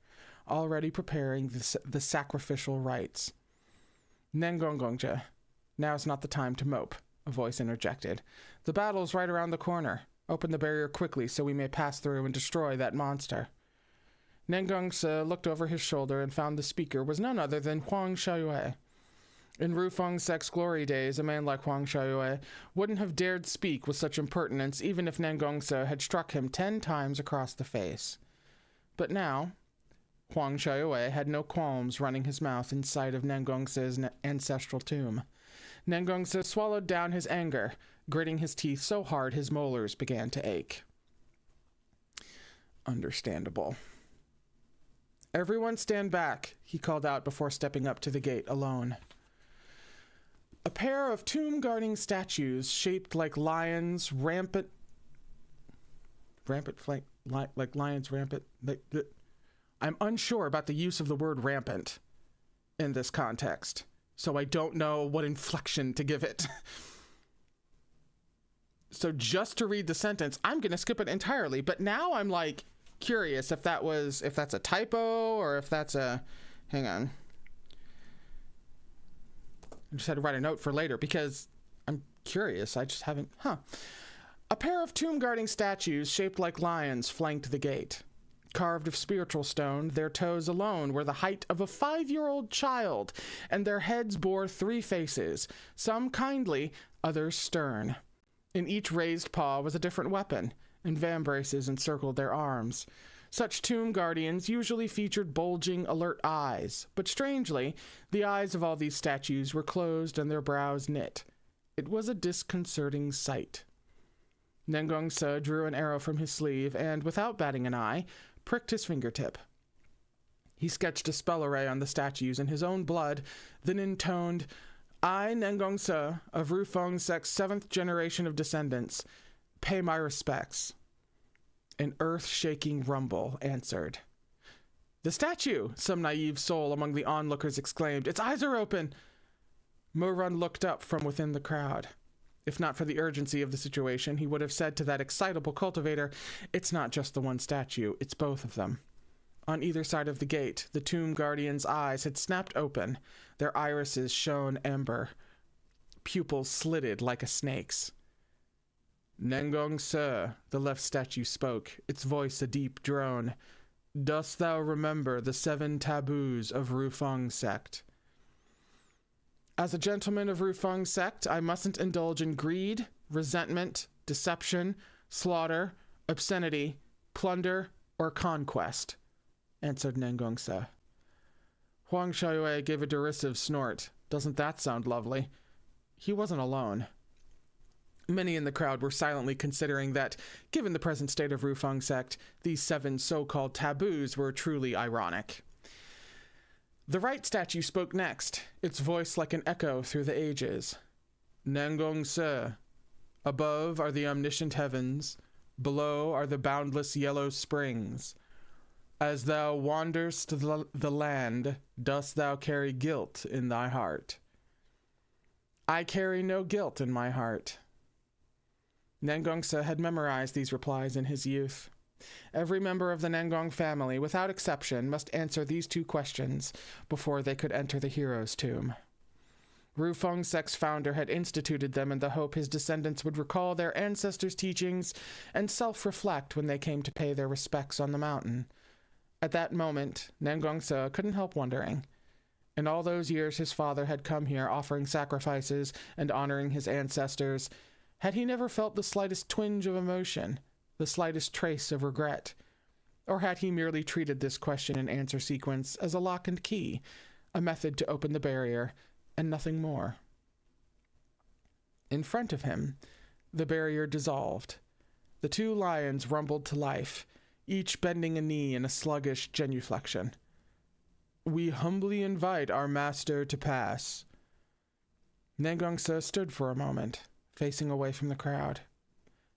already preparing the sacrificial rites. "Nangongongja, now's not the time to mope," a voice interjected. "The battle's right around the corner. Open the barrier quickly so we may pass through and destroy that monster." Nangongsa looked over his shoulder and found the speaker was none other than Huang Xiaoyue. In Rufeng Sec's glory days, a man like Huang Xiaoyue wouldn't have dared speak with such impertinence even if Nangongsa had struck him 10 times across the face. But now, Huang Xiaoyue had no qualms running his mouth in sight of Nangongsa's ancestral tomb. Nangongsa swallowed down his anger, gritting his teeth so hard his molars began to ache. Understandable. "Everyone stand back," he called out before stepping up to the gate alone. A pair of tomb-guarding statues shaped like lions rampant flank, like lions rampant. I'm unsure about the use of the word rampant in this context, so I don't know what inflection to give it. So just to read the sentence, I'm going to skip it entirely, but now I'm like curious if that's a typo or if that's a, hang on. I just had to write a note for later because I'm curious. I just haven't, A pair of tomb-guarding statues shaped like lions flanked the gate. Carved of spiritual stone, their toes alone were the height of a 5-year-old child, and their heads bore 3 faces, some kindly, others stern. In each raised paw was a different weapon, and vambraces encircled their arms. Such tomb guardians usually featured bulging, alert eyes, but strangely, the eyes of all these statues were closed and their brows knit. It was a disconcerting sight. Nengongsa drew an arrow from his sleeve and, without batting an eye, pricked his fingertip. He sketched a spell array on the statues in his own blood, then intoned, "I, Nengongsa, of Rufeng Sect's 7th generation of descendants, pay my respects." An earth-shaking rumble answered. "The statue!" some naive soul among the onlookers exclaimed. "Its eyes are open!" Mo-Run looked up from within the crowd. If not for the urgency of the situation, he would have said to that excitable cultivator, "It's not just the one statue, it's both of them." On either side of the gate, the tomb guardian's eyes had snapped open. Their irises shone amber. Pupils slitted like a snake's. "Nengongsa," the left statue spoke, its voice a deep drone. "Dost thou remember the 7 taboos of Rufeng Sect?" "As a gentleman of Rufeng Sect, I mustn't indulge in greed, resentment, deception, slaughter, obscenity, plunder, or conquest," answered Nengongsa. Huang Xiaoyue gave a derisive snort. "Doesn't that sound lovely?" He wasn't alone. Many in the crowd were silently considering that, given the present state of Rufeng Sect, these 7 so-called taboos were truly ironic. The right statue spoke next, its voice like an echo through the ages. "Nengongsa, above are the omniscient heavens, below are the boundless yellow springs. As thou wanderst the land, dost thou carry guilt in thy heart?" "I carry no guilt in my heart." Nengongsa had memorized these replies in his youth. Every member of the Nengong family, without exception, must answer these 2 questions before they could enter the hero's tomb. Rufeng Sect's founder had instituted them in the hope his descendants would recall their ancestors' teachings and self-reflect when they came to pay their respects on the mountain. At that moment, Nengongsa couldn't help wondering. In all those years his father had come here offering sacrifices and honoring his ancestors, had he never felt the slightest twinge of emotion, the slightest trace of regret? Or had he merely treated this question and answer sequence as a lock and key, a method to open the barrier, and nothing more? In front of him, the barrier dissolved. The 2 lions rumbled to life, each bending a knee in a sluggish genuflection. "We humbly invite our master to pass." Nengongsa stood for a moment, facing away from the crowd.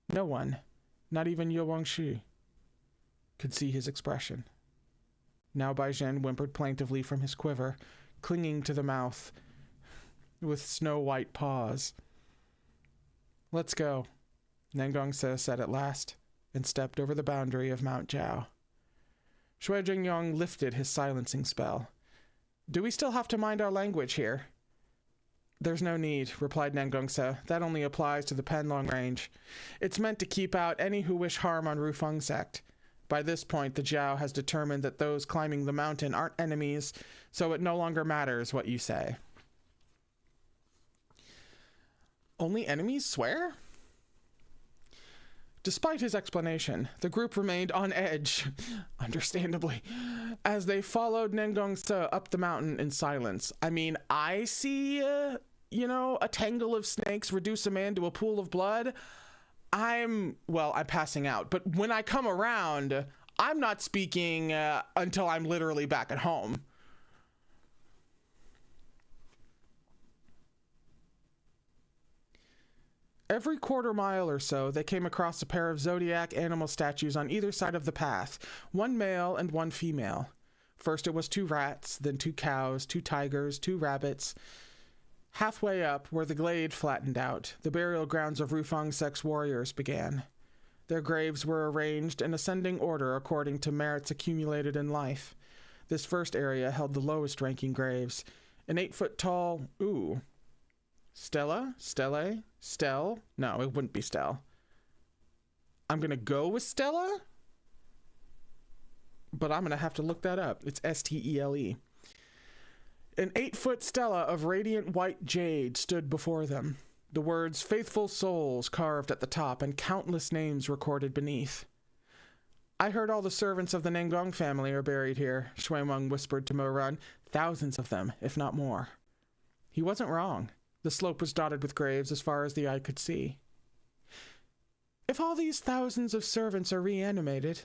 No one, not even Yo Wangshi, could see his expression. Now Baizhen whimpered plaintively from his quiver, clinging to the mouth with snow-white paws. "Let's go," Nengongsa said at last, and stepped over the boundary of Mount Jiao. Shui Jingyong lifted his silencing spell. "Do we still have to mind our language here?" "There's no need," replied Nengongsa. "That only applies to the Penlong range. It's meant to keep out any who wish harm on Rufeng Sect. By this point, the Jiao has determined that those climbing the mountain aren't enemies, so it no longer matters what you say." "Only enemies swear?" Despite his explanation, the group remained on edge, understandably, as they followed Nengongsa up the mountain in silence. I mean, I see a tangle of snakes reduce a man to a pool of blood, I'm passing out. But when I come around, I'm not speaking until I'm literally back at home. Every quarter mile or so, they came across a pair of zodiac animal statues on either side of the path, one male and one female. First it was 2 rats, then 2 cows, 2 tigers, 2 rabbits. Halfway up, where the glade flattened out, the burial grounds of Rufang Sek's warriors began. Their graves were arranged in ascending order according to merits accumulated in life. This first area held the lowest ranking graves. An 8-foot-tall, Stella? Stelle? Stell? No, it wouldn't be Stell. I'm going to go with Stella? But I'm going to have to look that up. It's Stele. An 8-foot stela of radiant white jade stood before them. The words "Faithful Souls" carved at the top and countless names recorded beneath. "I heard all the servants of the Nangong family are buried here," Shuimeng whispered to Mo Run. "Thousands of them, if not more." He wasn't wrong. The slope was dotted with graves as far as the eye could see. "If all these thousands of servants are reanimated,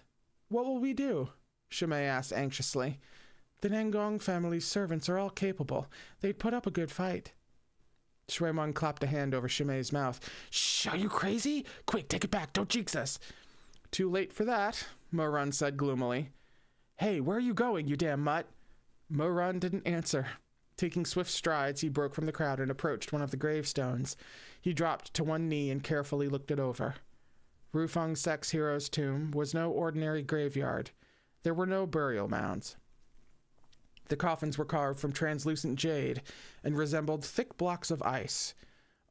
what will we do?" Shimei asked anxiously. "The Nangong family's servants are all capable. They'd put up a good fight." Shuimeng clapped a hand over Shimei's mouth. "Shh, are you crazy? Quick, take it back. Don't jinx us." "Too late for that," Mo Run said gloomily. "Hey, where are you going, you damn mutt?" Mo Run didn't answer. Taking swift strides, he broke from the crowd and approached one of the gravestones. He dropped to one knee and carefully looked it over. Rufang Sek's hero's tomb was no ordinary graveyard. There were no burial mounds. The coffins were carved from translucent jade and resembled thick blocks of ice.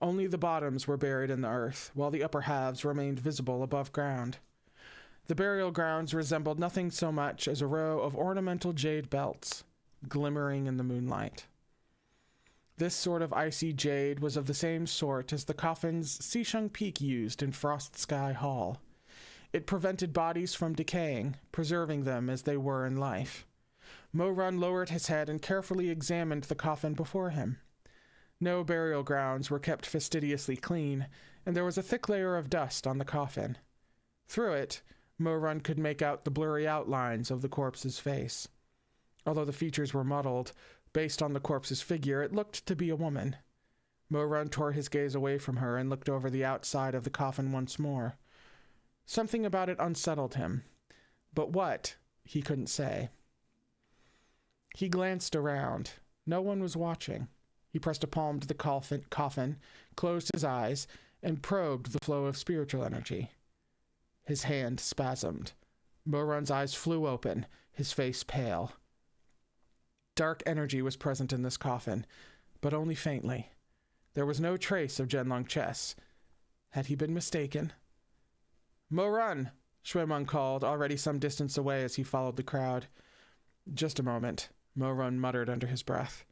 Only the bottoms were buried in the earth, while the upper halves remained visible above ground. The burial grounds resembled nothing so much as a row of ornamental jade belts, glimmering in the moonlight. This sort of icy jade was of the same sort as the coffins Xisheng Peak used in Frost Sky Hall. It prevented bodies from decaying, preserving them as they were in life. Mo Run lowered his head and carefully examined the coffin before him. No burial grounds were kept fastidiously clean, and there was a thick layer of dust on the coffin. Through it, Mo Run could make out the blurry outlines of the corpse's face. Although the features were muddled, based on the corpse's figure, it looked to be a woman. Mo Run tore his gaze away from her and looked over the outside of the coffin once more. Something about it unsettled him, but what, he couldn't say. He glanced around. No one was watching. He pressed a palm to the coffin, closed his eyes, and probed the flow of spiritual energy. His hand spasmed. Mo Run's eyes flew open, his face pale. Dark energy was present in this coffin, but only faintly. There was no trace of Zhenlong Chess. Had he been mistaken? "Mo Run!" Shuimeng called, already some distance away as he followed the crowd. "Just a moment," Mo Run muttered under his breath.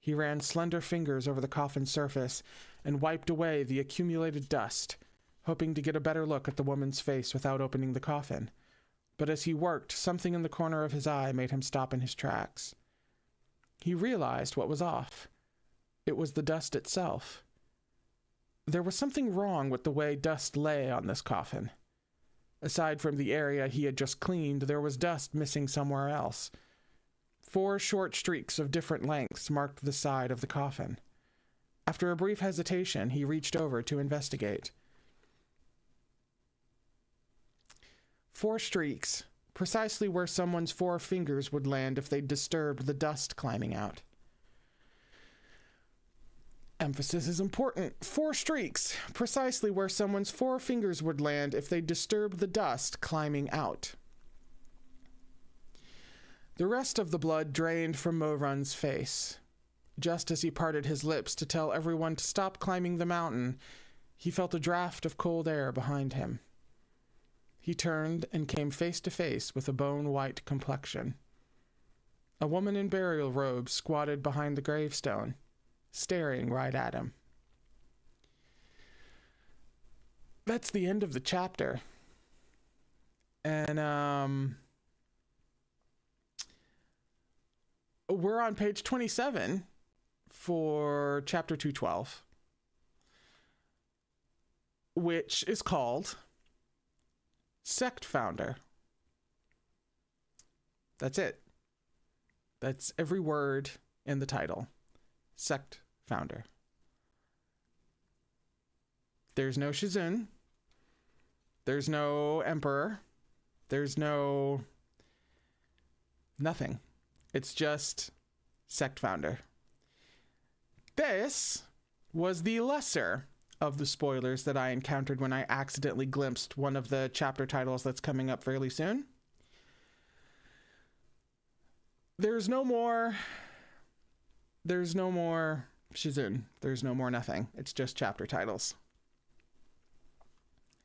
He ran slender fingers over the coffin's surface and wiped away the accumulated dust, hoping to get a better look at the woman's face without opening the coffin. But as he worked, something in the corner of his eye made him stop in his tracks. He realized what was off. It was the dust itself. There was something wrong with the way dust lay on this coffin. Aside from the area he had just cleaned, there was dust missing somewhere else. 4 short streaks of different lengths marked the side of the coffin. After a brief hesitation, he reached over to investigate. 4 streaks, precisely where someone's 4 fingers would land if they disturbed the dust climbing out. Emphasis is important. 4 streaks, precisely where someone's 4 fingers would land if they disturbed the dust climbing out. The rest of the blood drained from Mo Run's face. Just as he parted his lips to tell everyone to stop climbing the mountain, he felt a draft of cold air behind him. He turned and came face to face with a bone-white complexion. A woman in burial robes squatted behind the gravestone, staring right at him. That's the end of the chapter. And, we're on page 27 for chapter 212, which is called Sect Founder. That's it. That's every word in the title. Sect Founder. There's no Shizun. There's no Emperor. There's no nothing. It's just Sect Founder. This was the lesser of the spoilers that I encountered when I accidentally glimpsed one of the chapter titles that's coming up fairly soon. There's no more Shizun. There's no more nothing. It's just chapter titles.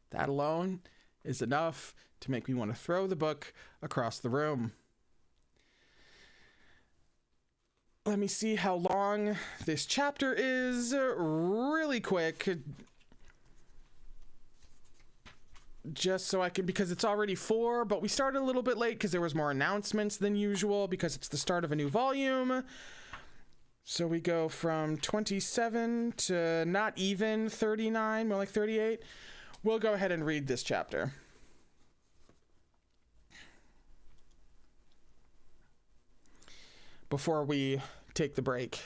That alone is enough to make me want to throw the book across the room. Let me see how long this chapter is really quick. Just so I can, because it's already 4, but we started a little bit late because there was more announcements than usual because it's the start of a new volume. So we go from 27 to not even 39, more like 38. We'll go ahead and read this chapter. Before we take the break.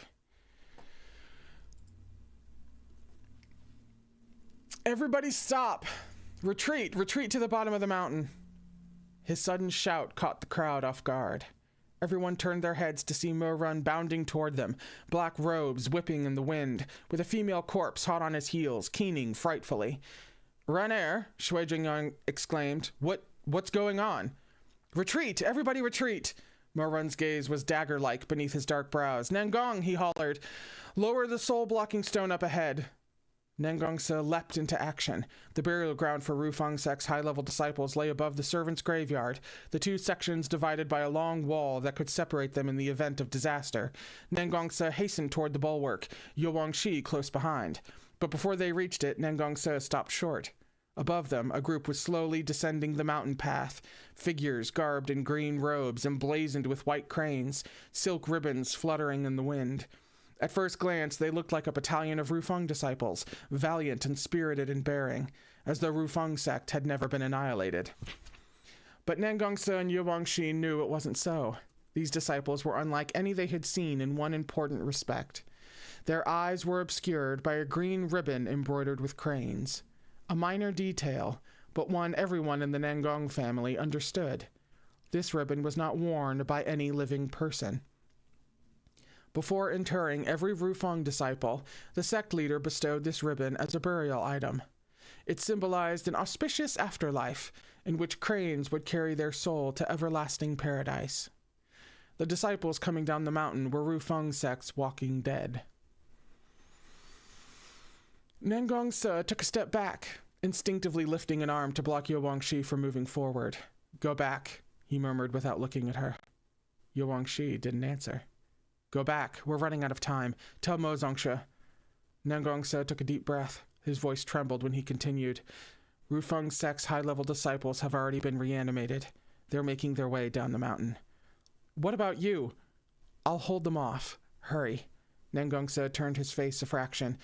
Everybody stop! Retreat! Retreat to the bottom of the mountain! His sudden shout caught the crowd off guard. Everyone turned their heads to see Mo-Run bounding toward them, black robes whipping in the wind, with a female corpse hot on his heels, keening frightfully. Ran-Er, Shui Jingyang exclaimed. What's going on? Retreat! Everybody retreat! Mo-Run's gaze was dagger-like beneath his dark brows. Nangong, he hollered. Lower the soul-blocking stone up ahead. Nangongsa leapt into action. The burial ground for Rufang Sek's high-level disciples lay above the servants' graveyard, the two sections divided by a long wall that could separate them in the event of disaster. Nangongsa hastened toward the bulwark, Yuwangshi close behind. But before they reached it, Nangongsa stopped short. Above them, a group was slowly descending the mountain path, figures garbed in green robes emblazoned with white cranes, silk ribbons fluttering in the wind. At first glance, they looked like a battalion of Rufang disciples, valiant and spirited in bearing, as though Rufang sect had never been annihilated. But Nangongsa and Yuwangshi knew it wasn't so. These disciples were unlike any they had seen in one important respect. Their eyes were obscured by a green ribbon embroidered with cranes. A minor detail, but one everyone in the Nangong family understood. This ribbon was not worn by any living person. Before interring every Rufang disciple, the sect leader bestowed this ribbon as a burial item. It symbolized an auspicious afterlife, in which cranes would carry their soul to everlasting paradise. The disciples coming down the mountain were Rufang sect's walking dead. Nangongsa took a step back, instinctively lifting an arm to block Yuwangshi from moving forward. Go back, he murmured without looking at her. Yuwangshi didn't answer. Go back, we're running out of time. Tell Mo Zongsha. Nangongsa took a deep breath. His voice trembled when he continued. Rufang sect's high-level disciples have already been reanimated. They're making their way down the mountain. What about you? I'll hold them off. Hurry. Nangongsa turned his face a fraction.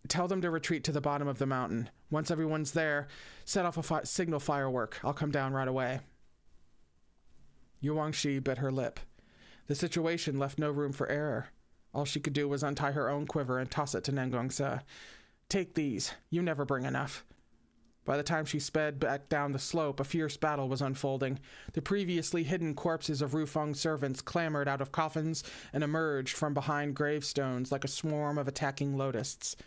Tell them to retreat to the bottom of the mountain. Once everyone's there, set off a signal firework. I'll come down right away. Yuwangshi bit her lip. The situation left no room for error. All she could do was untie her own quiver and toss it to Nangongsa. Take these. You never bring enough. By the time she sped back down the slope, a fierce battle was unfolding. The previously hidden corpses of Rufang servants clambered out of coffins and emerged from behind gravestones like a swarm of attacking locusts.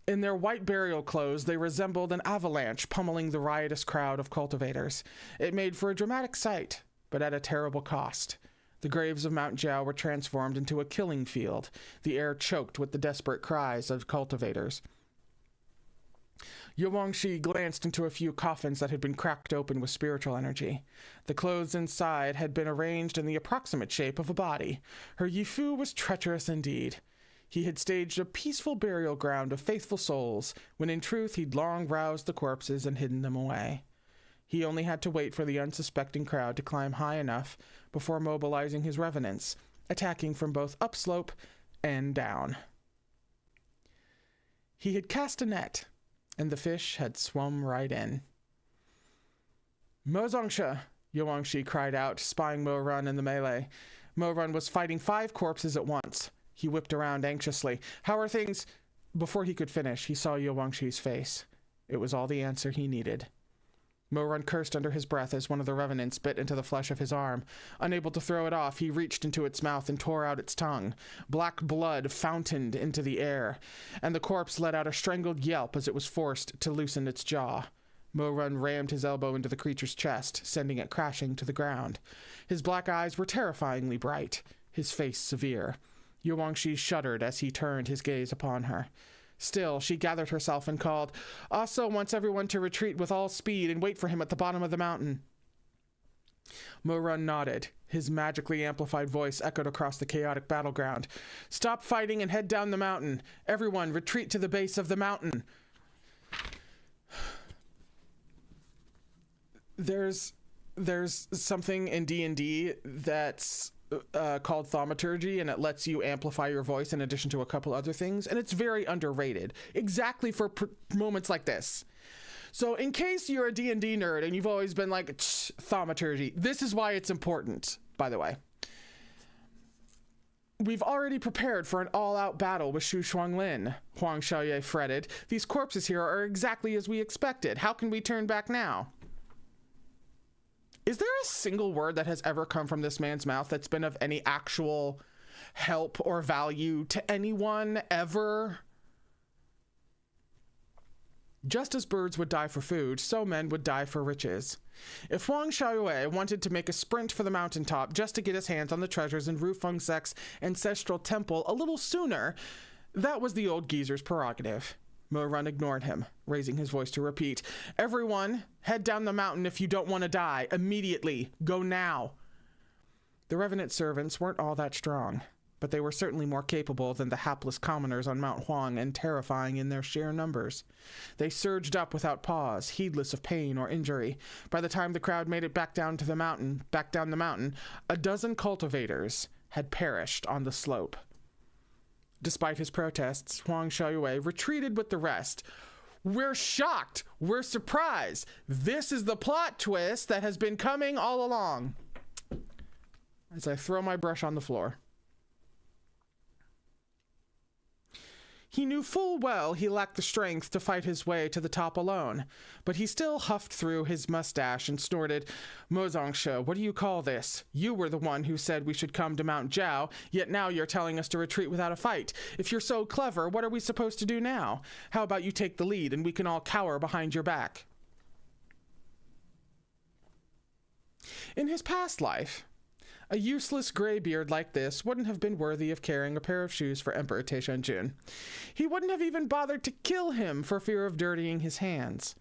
In their white burial clothes, they resembled an avalanche pummeling the riotous crowd of cultivators. It made for a dramatic sight, but at a terrible cost. The graves of Mount Jiao were transformed into a killing field, the air choked with the desperate cries of cultivators. Yuwangshi glanced into a few coffins that had been cracked open with spiritual energy. The clothes inside had been arranged in the approximate shape of a body. Her Yifu was treacherous indeed. He had staged a peaceful burial ground of faithful souls, when in truth he'd long roused the corpses and hidden them away. He only had to wait for the unsuspecting crowd to climb high enough before mobilizing his revenants, attacking from both upslope and down. He had cast a net, and the fish had swum right in. "Mo Zongsha," Yuangshi cried out, spying Mo Run in the melee. Mo Run was fighting 5 corpses at once. He whipped around anxiously. "How are things?" Before he could finish, he saw Yuangshi's face. It was all the answer he needed. Mo Run cursed under his breath as one of the revenants bit into the flesh of his arm. Unable to throw it off, he reached into its mouth and tore out its tongue. Black blood fountained into the air, and the corpse let out a strangled yelp as it was forced to loosen its jaw. Mo Run rammed his elbow into the creature's chest, sending it crashing to the ground. His black eyes were terrifyingly bright, his face severe. Yuangshi shuddered as he turned his gaze upon her. Still, she gathered herself and called, "Also wants everyone to retreat with all speed and wait for him at the bottom of the mountain." Mo Run nodded. His magically amplified voice echoed across the chaotic battleground. "Stop fighting and head down the mountain. Everyone, retreat to the base of the mountain." There's something in D&D that's called thaumaturgy, and it lets you amplify your voice in addition to a couple other things, and it's very underrated, exactly for moments like this. So in case you're a D&D nerd and you've always been like, thaumaturgy, this is why it's important, by the way. "We've already prepared for an all-out battle with Shu Shuanglin," Huang Xiaoye fretted. "These corpses here are exactly as we expected. How can we turn back now?" Is there a single word that has ever come from this man's mouth that's been of any actual help or value to anyone ever? Just as birds would die for food, so men would die for riches. If Huang Xiaoyue wanted to make a sprint for the mountaintop just to get his hands on the treasures in Ru Fengsek's ancestral temple a little sooner, that was the old geezer's prerogative. Mo Run ignored him, raising his voice to repeat, "Everyone, head down the mountain if you don't want to die. Immediately. Go now." The Revenant servants weren't all that strong, but they were certainly more capable than the hapless commoners on Mount Huang and terrifying in their sheer numbers. They surged up without pause, heedless of pain or injury. By the time the crowd made it back down the mountain, a dozen cultivators had perished on the slope. Despite his protests, Huang Xiaoyue retreated with the rest. "We're shocked! We're surprised! This is the plot twist that has been coming all along." As I throw my brush on the floor. He knew full well he lacked the strength to fight his way to the top alone, but he still huffed through his mustache and snorted, "Mo Zongsha, what do you call this? You were the one who said we should come to Mount Jiao, yet now you're telling us to retreat without a fight. If you're so clever, what are we supposed to do now? How about you take the lead and we can all cower behind your back?" In his past life, a useless graybeard like this wouldn't have been worthy of carrying a pair of shoes for Emperor Taishanjun. He wouldn't have even bothered to kill him for fear of dirtying his hands.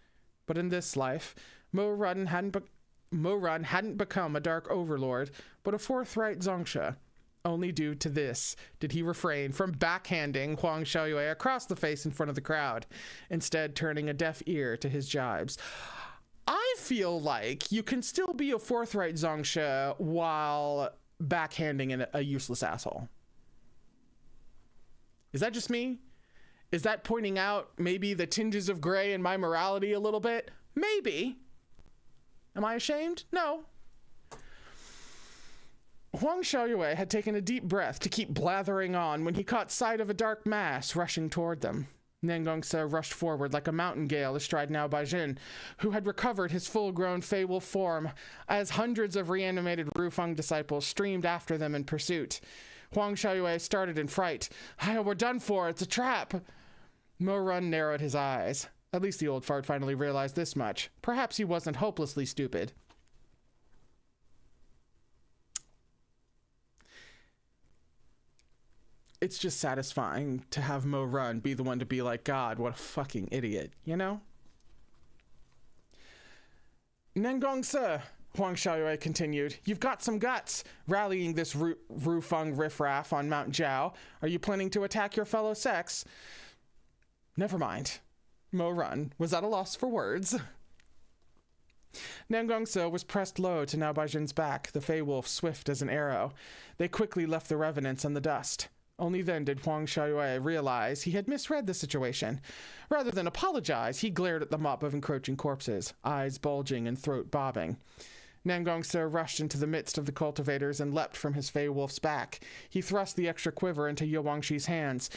But in this life, Mo Run hadn't become a dark overlord, but a forthright Zongsha. Only due to this did he refrain from backhanding Huang Xiaoyue across the face in front of the crowd, instead turning a deaf ear to his jibes. I feel like you can still be a forthright Zongsha while backhanding a useless asshole. Is that just me? Is that pointing out maybe the tinges of gray in my morality a little bit? Maybe. Am I ashamed? No. Huang Xiaoyue had taken a deep breath to keep blathering on when he caught sight of a dark mass rushing toward them. Nengongsa rushed forward like a mountain gale astride Now Baijin, who had recovered his full-grown Fey Wolf form, as hundreds of reanimated Rufeng disciples streamed after them in pursuit. Huang Xiaoyue started in fright. "We're done for, it's a trap!" Mo Run narrowed his eyes. At least the old fart finally realized this much. Perhaps he wasn't hopelessly stupid. It's just satisfying to have Mo Run be the one to be like, "God, what a fucking idiot," you know? "Nengongsa," Huang Xiaoyue continued, "you've got some guts, rallying this Rufeng riffraff on Mount Jiao. Are you planning to attack your fellow sects?" Never mind. Mo Run was at a loss for words. Nangongso was pressed low to Now Baijin's back, the Fey Wolf swift as an arrow. They quickly left the revenants in the dust. Only then did Huang Xiaoyue realize he had misread the situation. Rather than apologize, he glared at the mop of encroaching corpses, eyes bulging and throat bobbing. Nangongso rushed into the midst of the cultivators and leapt from his Fey Wolf's back. He thrust the extra quiver into Yu Wangshi's hands.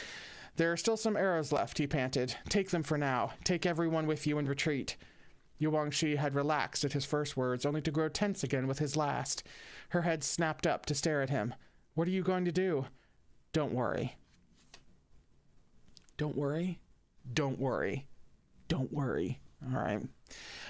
There are still some arrows left, he panted. Take them for now. Take everyone with you and retreat. Yu Wangshi had relaxed at his first words, only to grow tense again with his last. Her head snapped up to stare at him. What are you going to do? Don't worry. Don't worry? Don't worry. Don't worry. All right.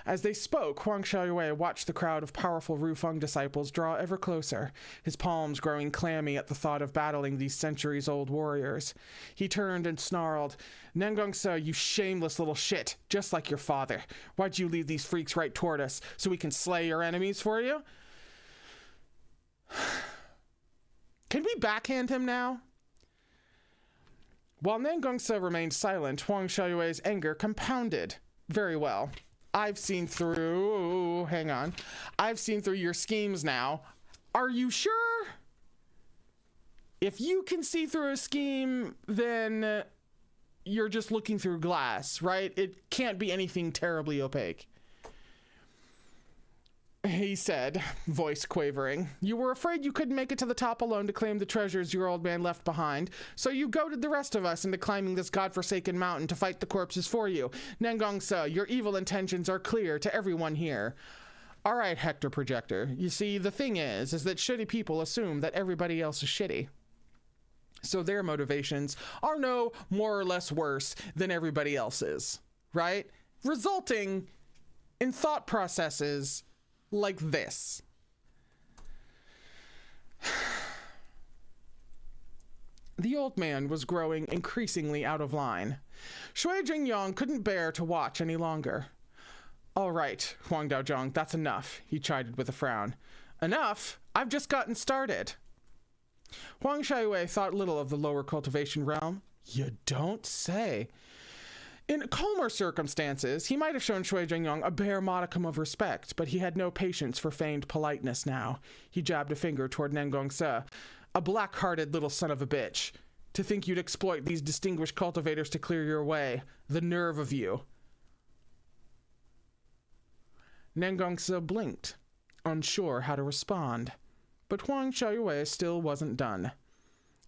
As they spoke, Huang Xiaoyue watched the crowd of powerful Rufeng disciples draw ever closer, his palms growing clammy at the thought of battling these centuries-old warriors. He turned and snarled, Nangongso, you shameless little shit, just like your father. Why'd you lead these freaks right toward us, so we can slay your enemies for you? Can we backhand him now? While Nangongso remained silent, Huang Xiaoyue's anger compounded. Very well. I've seen through... Hang on. I've seen through your schemes now. Are you sure? If you can see through a scheme, then you're just looking through glass, right? It can't be anything terribly opaque. He said, voice quavering. You were afraid you couldn't make it to the top alone to claim the treasures your old man left behind, so you goaded the rest of us into climbing this godforsaken mountain to fight the corpses for you. Nangongso, your evil intentions are clear to everyone here. All right, Hector Projector. You see, the thing is that shitty people assume that everybody else is shitty. So their motivations are no more or less worse than everybody else's, right? Resulting in thought processes like this. The old man was growing increasingly out of line. Shui Jingyong couldn't bear to watch any longer. All right, Huang Daozhong, that's enough, he chided with a frown. Enough? I've just gotten started. Huang Xiaoyue thought little of the lower cultivation realm. You don't say. In calmer circumstances, he might have shown Shui Jingyong a bare modicum of respect, but he had no patience for feigned politeness now. He jabbed a finger toward Nangongse. A black-hearted little son of a bitch. To think you'd exploit these distinguished cultivators to clear your way. The nerve of you. Nangongse blinked, unsure how to respond. But Huang Xiaoyue still wasn't done.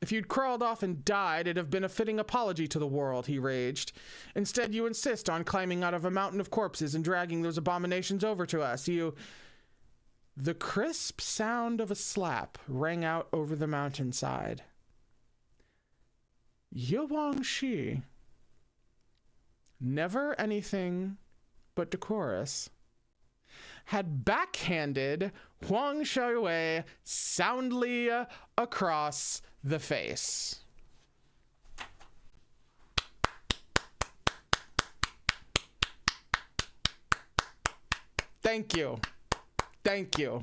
If you'd crawled off and died, it'd have been a fitting apology to the world, he raged. Instead, you insist on climbing out of a mountain of corpses and dragging those abominations over to us. You... The crisp sound of a slap rang out over the mountainside. Yu Wangshi. Never anything but decorous. Had backhanded Huang Xiaoyue soundly across the face. Thank you. Thank you.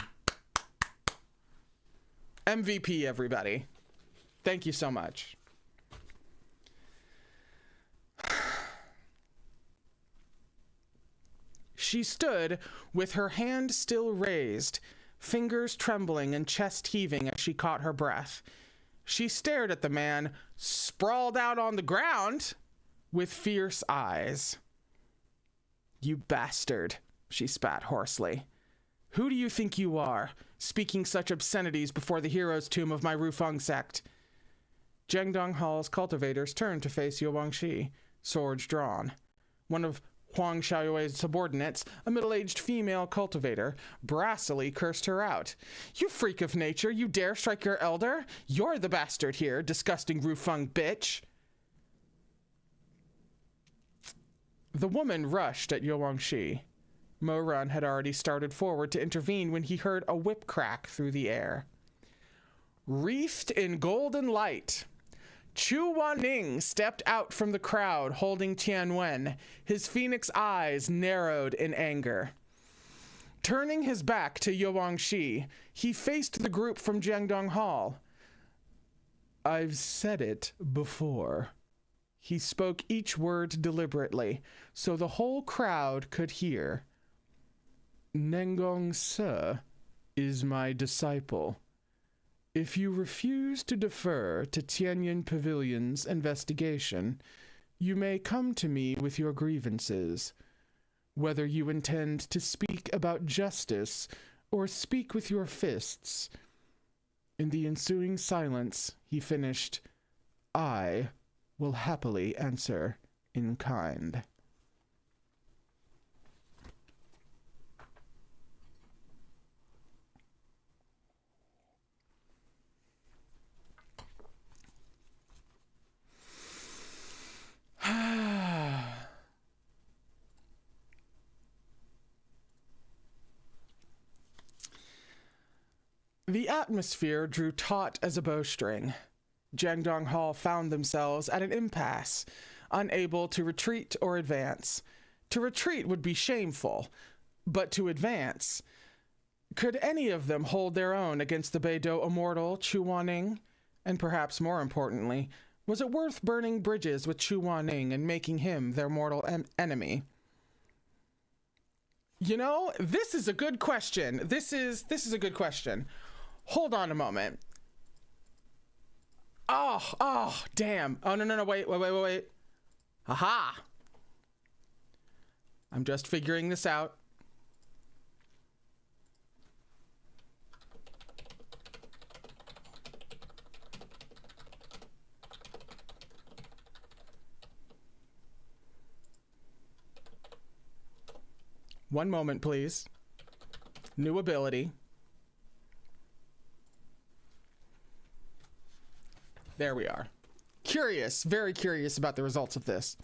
MVP, everybody. Thank you so much. She stood with her hand still raised, fingers trembling and chest heaving as she caught her breath. She stared at the man, sprawled out on the ground, with fierce eyes. You bastard, she spat hoarsely. Who do you think you are, speaking such obscenities before the hero's tomb of my Rufeng sect? Jiangdong Hall's cultivators turned to face Yu Wangshi, swords drawn. One of Huang Xiaoyue's subordinates, a middle-aged female cultivator, brassily cursed her out. You freak of nature, you dare strike your elder? You're the bastard here, disgusting Rufeng bitch. The woman rushed at Yu Wangshi. Mo Run had already started forward to intervene when he heard a whip crack through the air. Wreathed in golden light, Chu Wanning stepped out from the crowd holding Tian Wen, his phoenix eyes narrowed in anger. Turning his back to Yu Wangshi, he faced the group from Jiangdong Hall. I've said it before. He spoke each word deliberately, so the whole crowd could hear. Nengong Se is my disciple. If you refuse to defer to Tianyin Pavilion's investigation, you may come to me with your grievances. Whether you intend to speak about justice or speak with your fists. In the ensuing silence, he finished, I will happily answer in kind. The atmosphere drew taut as a bowstring. Jiangdong Hall found themselves at an impasse, unable to retreat or advance. To retreat would be shameful, but to advance... Could any of them hold their own against the Beidou immortal Chu Wanning? And perhaps more importantly, was it worth burning bridges with Chu Wanning and making him their mortal enemy? You know, this is a good question. This is a good question. Hold on a moment. Oh, damn. Oh, no, wait. Aha! I'm just figuring this out. One moment, please. New ability. There we are. Curious, very curious about the results of this.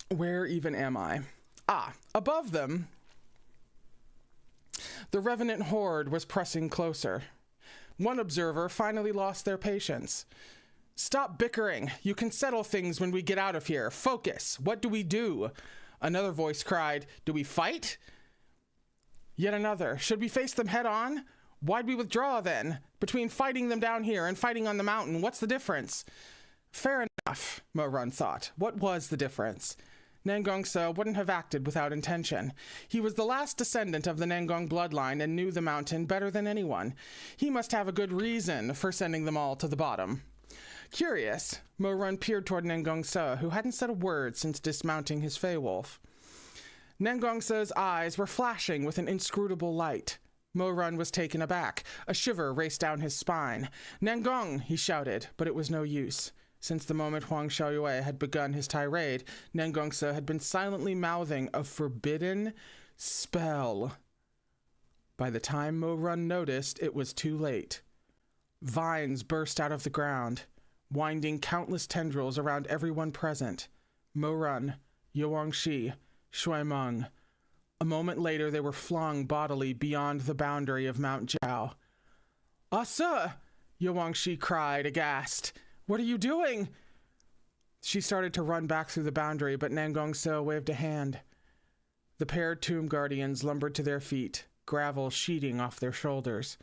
Where even am I? Above them, the Revenant Horde was pressing closer. One observer finally lost their patience. Stop bickering. You can settle things when we get out of here. Focus. What do we do? Another voice cried, do we fight? Yet another, should we face them head on? Why'd we withdraw then? Between fighting them down here and fighting on the mountain, what's the difference? Fair enough, Mo Run thought. What was the difference? Nangong Se wouldn't have acted without intention. He was the last descendant of the Nangong bloodline and knew the mountain better than anyone. He must have a good reason for sending them all to the bottom. Curious, Mo Run peered toward Nangong Se, who hadn't said a word since dismounting his Fey Wolf. Nangong Se's eyes were flashing with an inscrutable light. Mo Run was taken aback. A shiver raced down his spine. Nangong, he shouted, but it was no use. Since the moment Huang Xiaoyue had begun his tirade, Nangong Se had been silently mouthing a forbidden spell. By the time Mo Run noticed, it was too late. Vines burst out of the ground, winding countless tendrils around everyone present. Mo Run, Yuang Shi, Shui Meng. A moment later, they were flung bodily beyond the boundary of Mount Jiao. Ah, sir! Yuang Shi cried, aghast. What are you doing? She started to run back through the boundary, but Nangong Se waved a hand. The paired tomb guardians lumbered to their feet, gravel sheeting off their shoulders.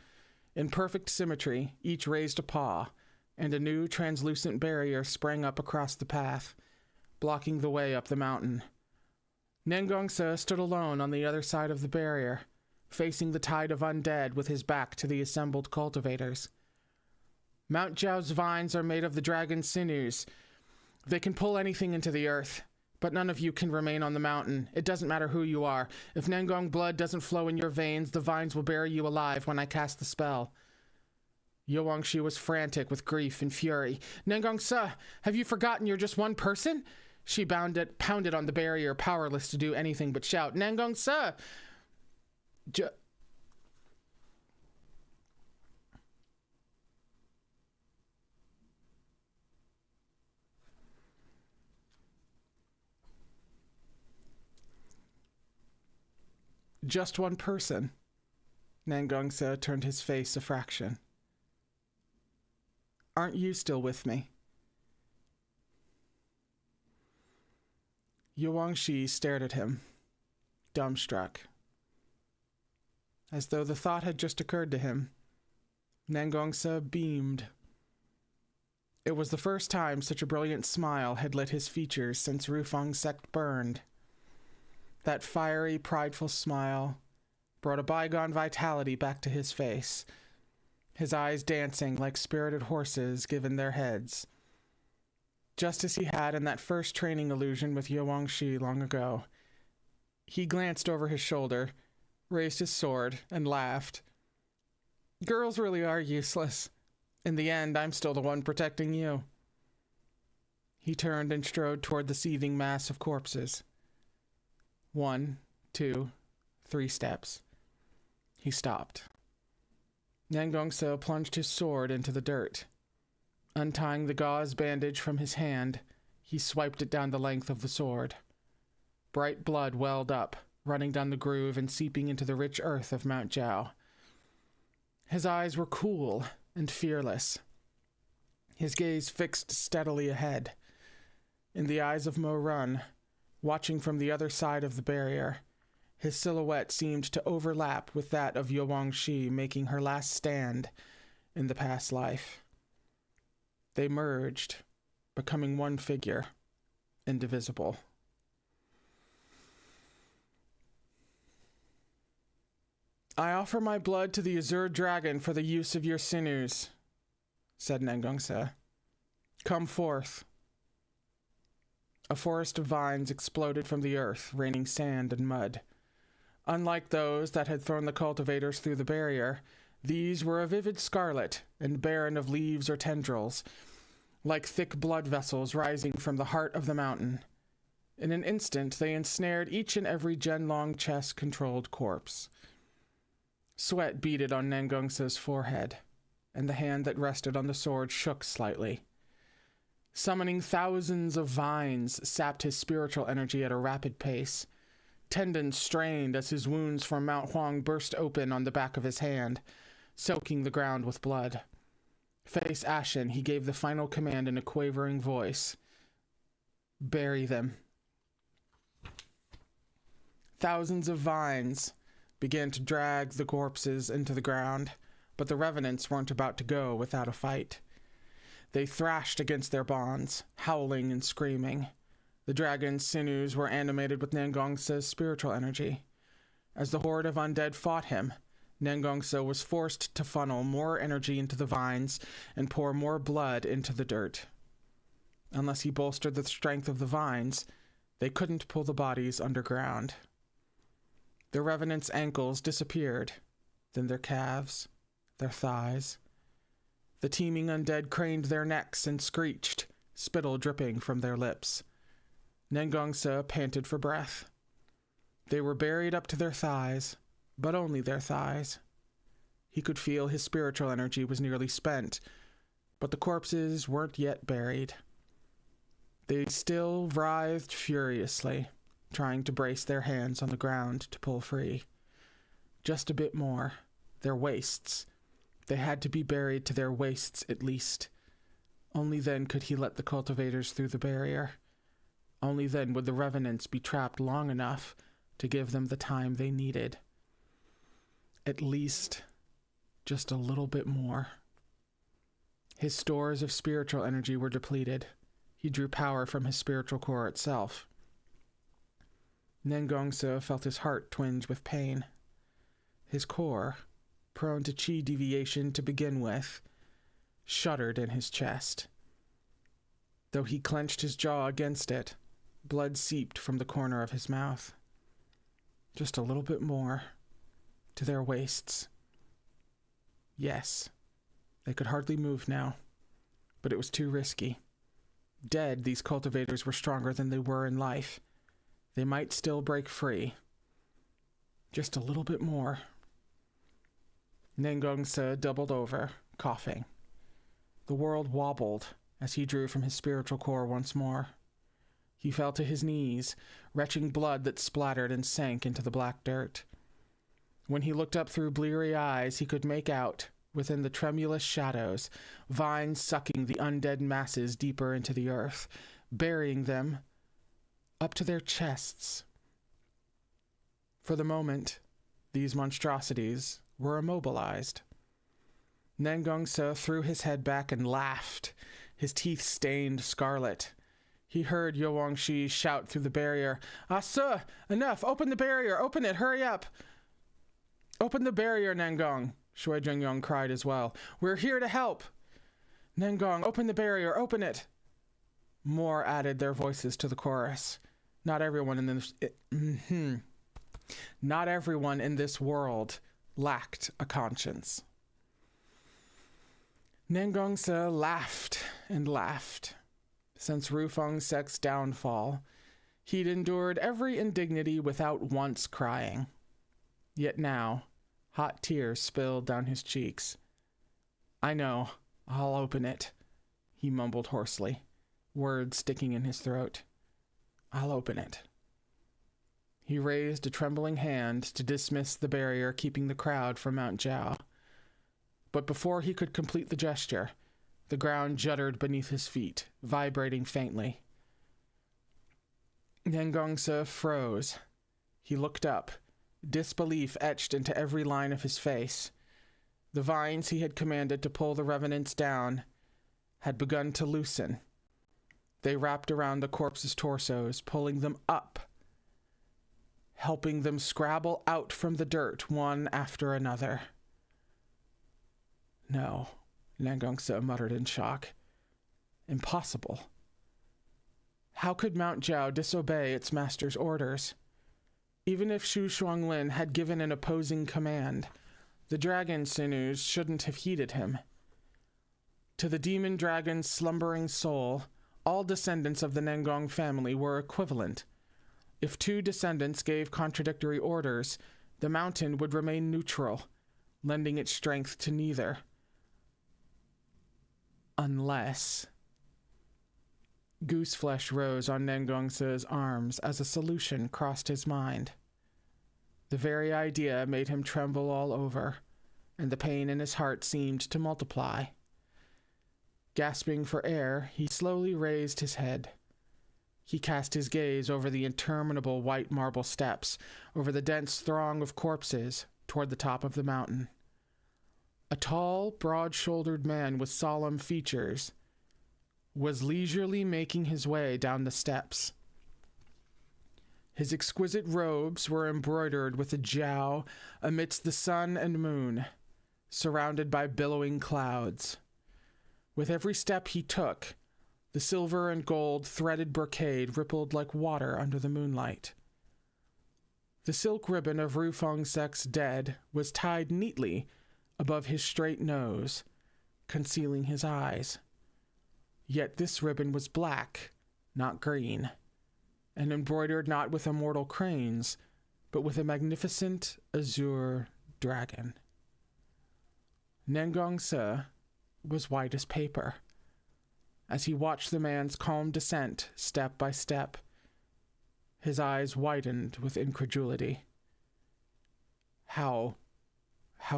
In perfect symmetry, each raised a paw, and a new translucent barrier sprang up across the path, blocking the way up the mountain. Nangong Se stood alone on the other side of the barrier, facing the tide of undead with his back to the assembled cultivators. Mount Jiao's vines are made of the dragon's sinews. They can pull anything into the earth, but none of you can remain on the mountain. It doesn't matter who you are. If Nangong blood doesn't flow in your veins, the vines will bury you alive when I cast the spell. Yuang Shi was frantic with grief and fury. Nangong Se, have you forgotten you're just one person? She pounded on the barrier, powerless to do anything but shout, Nangong Se! Just one person. Nangong Se turned his face a fraction. Aren't you still with me? Yuang Shi stared at him, dumbstruck. As though the thought had just occurred to him, Nangong Se beamed. It was the first time such a brilliant smile had lit his features since Rufong's sect burned. That fiery, prideful smile brought a bygone vitality back to his face, his eyes dancing like spirited horses given their heads. Just as he had in that first training illusion with Yuangshi long ago. He glanced over his shoulder, raised his sword, and laughed. Girls really are useless. In the end, I'm still the one protecting you. He turned and strode toward the seething mass of corpses. 1, 2, 3 steps. He stopped. Nangongso plunged his sword into the dirt. Untying the gauze bandage from his hand, he swiped it down the length of the sword. Bright blood welled up, running down the groove and seeping into the rich earth of Mount Jiao. His eyes were cool and fearless, his gaze fixed steadily ahead. In the eyes of Mo Run, watching from the other side of the barrier, his silhouette seemed to overlap with that of Yuangshi making her last stand in the past life. They merged, becoming one figure, indivisible. I offer my blood to the Azure Dragon for the use of your sinews, said Nangongse. Come forth. A forest of vines exploded from the earth, raining sand and mud. Unlike those that had thrown the cultivators through the barrier, these were a vivid scarlet and barren of leaves or tendrils, like thick blood vessels rising from the heart of the mountain. In an instant, they ensnared each and every Genlong chess-controlled corpse. Sweat beaded on Nangongse's forehead, and the hand that rested on the sword shook slightly. Summoning thousands of vines sapped his spiritual energy at a rapid pace. Tendons strained as his wounds from Mount Huang burst open on the back of his hand, soaking the ground with blood. Face ashen, he gave the final command in a quavering voice. Bury them. Thousands of vines began to drag the corpses into the ground, but the revenants weren't about to go without a fight. They thrashed against their bonds, howling and screaming. The dragon's sinews were animated with Nangongse's spiritual energy. As the horde of undead fought him, Nangongse was forced to funnel more energy into the vines and pour more blood into the dirt. Unless he bolstered the strength of the vines, they couldn't pull the bodies underground. The revenants' ankles disappeared, then their calves, their thighs. The teeming undead craned their necks and screeched, spittle dripping from their lips. Nangongse panted for breath. They were buried up to their thighs, but only their thighs. He could feel his spiritual energy was nearly spent, but the corpses weren't yet buried. They still writhed furiously, trying to brace their hands on the ground to pull free. Just a bit more. Their waists. They had to be buried to their waists at least. Only then could he let the cultivators through the barrier. Only then would the revenants be trapped long enough to give them the time they needed. At least just a little bit more. His stores of spiritual energy were depleted. He drew power from his spiritual core itself. Nangongse felt his heart twinge with pain. His core, prone to chi deviation to begin with, shuddered in his chest. Though he clenched his jaw against it, blood seeped from the corner of his mouth. Just a little bit more, to their waists. Yes, they could hardly move now, but it was too risky. Dead, these cultivators were stronger than they were in life. They might still break free. Just a little bit more. Nangongse doubled over, coughing. The world wobbled as he drew from his spiritual core once more. He fell to his knees, retching blood that splattered and sank into the black dirt. When he looked up through bleary eyes, he could make out, within the tremulous shadows, vines sucking the undead masses deeper into the earth, burying them up to their chests. For the moment, these monstrosities were immobilized. Nangongse threw his head back and laughed, his teeth stained scarlet. He heard Yo Wangshi shout through the barrier, "Ah, sir, enough! Open the barrier! Open it! Hurry up!" "Open the barrier, Nangong!" Shui Zhengyong cried as well. "We're here to help!" "Nangong, open the barrier! Open it!" More added their voices to the chorus. Not everyone in this world lacked a conscience. Nangongse laughed and laughed. Since Rufeng Sek's downfall, he'd endured every indignity without once crying. Yet now, hot tears spilled down his cheeks. "I know, I'll open it," he mumbled hoarsely, words sticking in his throat. "I'll open it." He raised a trembling hand to dismiss the barrier keeping the crowd from Mount Jiao. But before he could complete the gesture, the ground juddered beneath his feet, vibrating faintly. Nangongse froze. He looked up, disbelief etched into every line of his face. The vines he had commanded to pull the revenants down had begun to loosen. They wrapped around the corpses' torsos, pulling them up, helping them scrabble out from the dirt one after another. "No," Nangongse muttered in shock. "Impossible. How could Mount Jiao disobey its master's orders? Even if Shu Shuanglin had given an opposing command, the dragon sinews shouldn't have heeded him. To the demon dragon's slumbering soul, all descendants of the Nangong family were equivalent. If two descendants gave contradictory orders, the mountain would remain neutral, lending its strength to neither. Unless... Gooseflesh rose on Nangongse's arms as a solution crossed his mind. The very idea made him tremble all over, and the pain in his heart seemed to multiply. Gasping for air, he slowly raised his head. He cast his gaze over the interminable white marble steps, over the dense throng of corpses, toward the top of the mountain. A tall, broad-shouldered man with solemn features was leisurely making his way down the steps. His exquisite robes were embroidered with a jiao amidst the sun and moon, surrounded by billowing clouds. With every step he took, the silver and gold threaded brocade rippled like water under the moonlight. The silk ribbon of Rufeng Sek's dead was tied neatly above his straight nose, concealing his eyes. Yet this ribbon was black, not green, and embroidered not with immortal cranes, but with a magnificent azure dragon. Nangongse was white as paper. As he watched the man's calm descent, step by step, his eyes widened with incredulity. How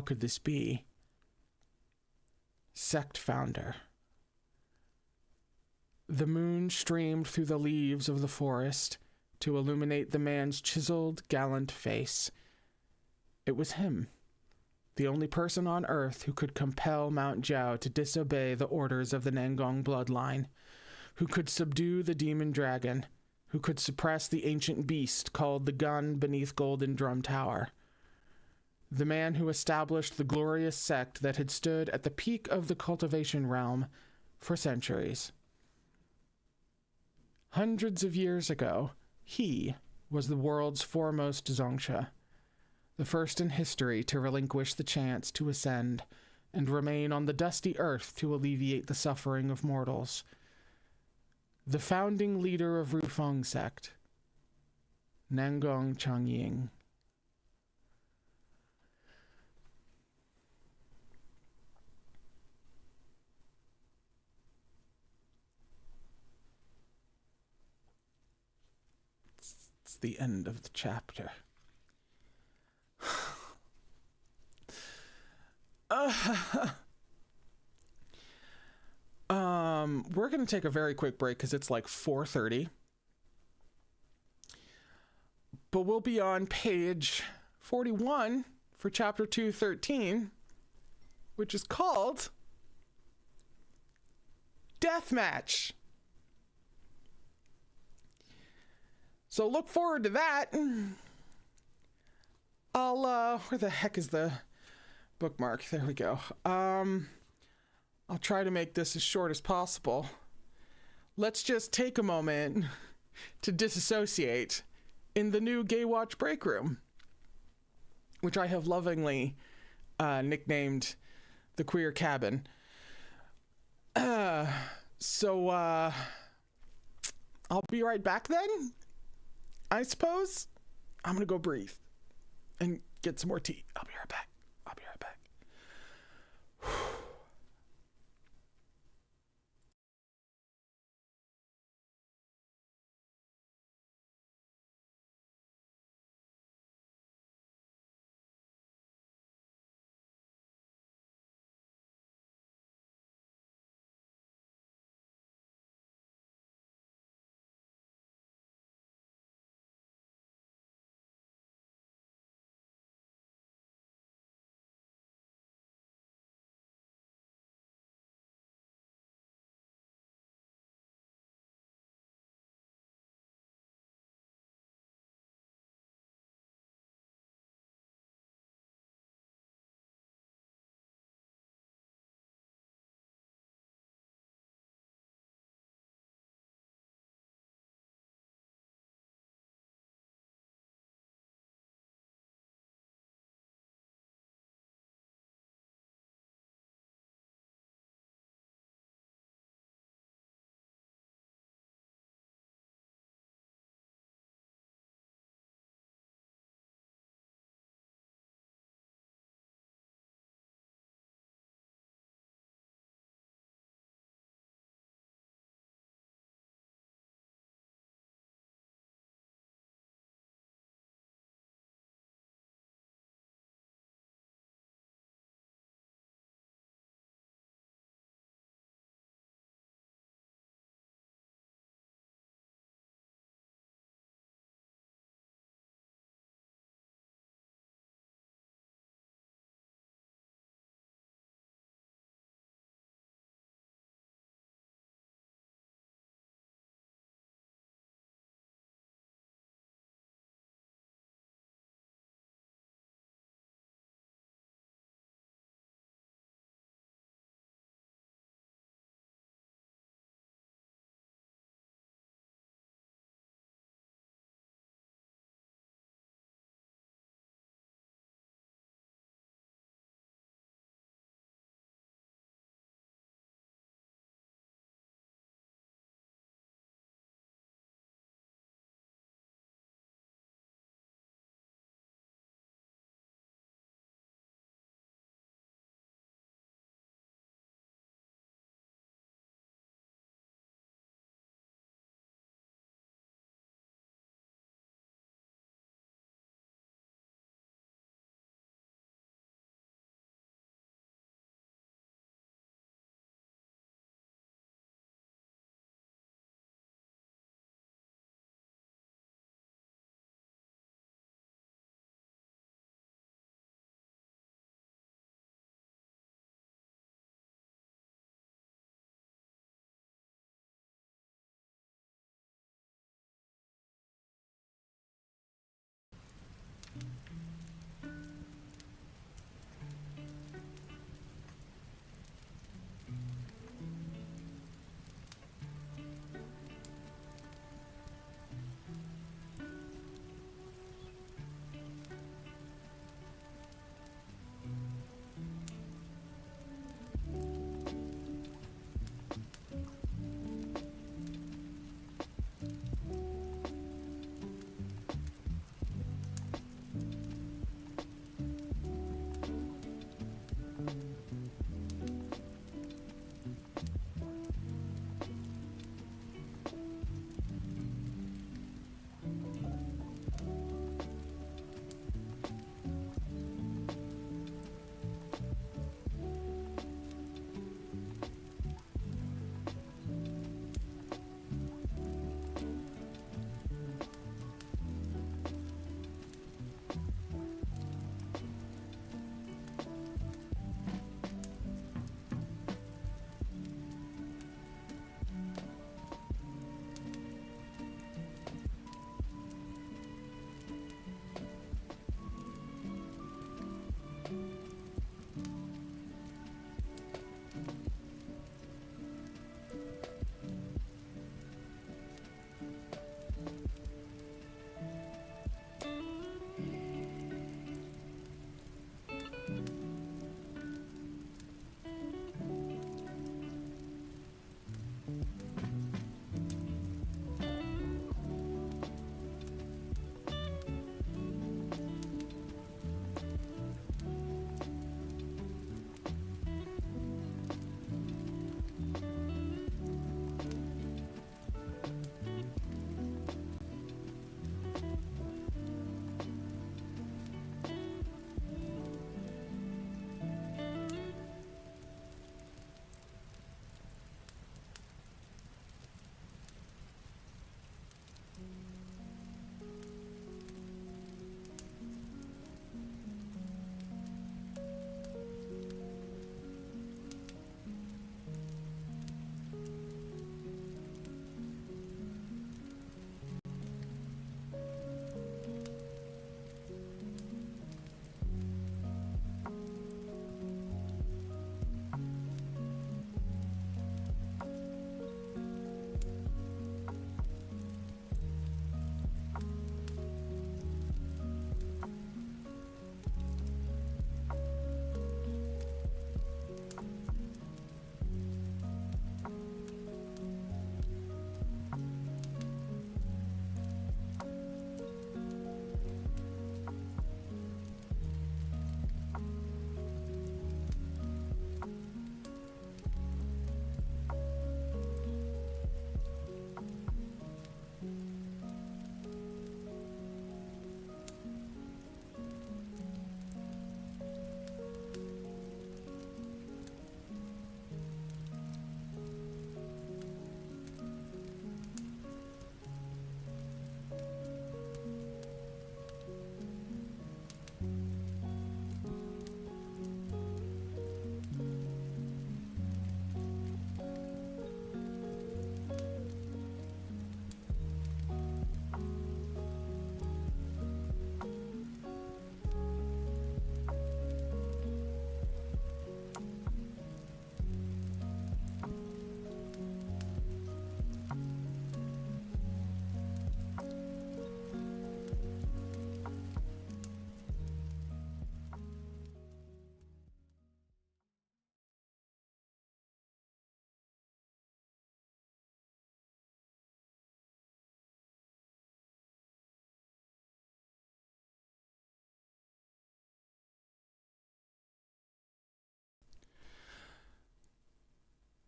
could this be? Sect founder. The moon streamed through the leaves of the forest to illuminate the man's chiseled, gallant face. It was him, the only person on earth who could compel Mount Jiao to disobey the orders of the Nangong bloodline, who could subdue the demon dragon, who could suppress the ancient beast called the gun beneath Golden Drum Tower. The man who established the glorious sect that had stood at the peak of the cultivation realm for centuries. Hundreds of years ago, he was the world's foremost Zhongsha, the first in history to relinquish the chance to ascend and remain on the dusty earth to alleviate the suffering of mortals. The founding leader of Rufeng sect, Nangong Changying. It's the end of the chapter. We're going to take a very quick break because it's like 4:30. But we'll be on page 41 for chapter 213, which is called deathmatch. So look forward to that. Where the heck is the bookmark? There we go. I'll try to make this as short as possible. Let's just take a moment to disassociate in the new Gaywatch break room, which I have lovingly nicknamed the Queer Cabin. So I'll be right back then, I suppose. I'm gonna go breathe and get some more tea. I'll be right back.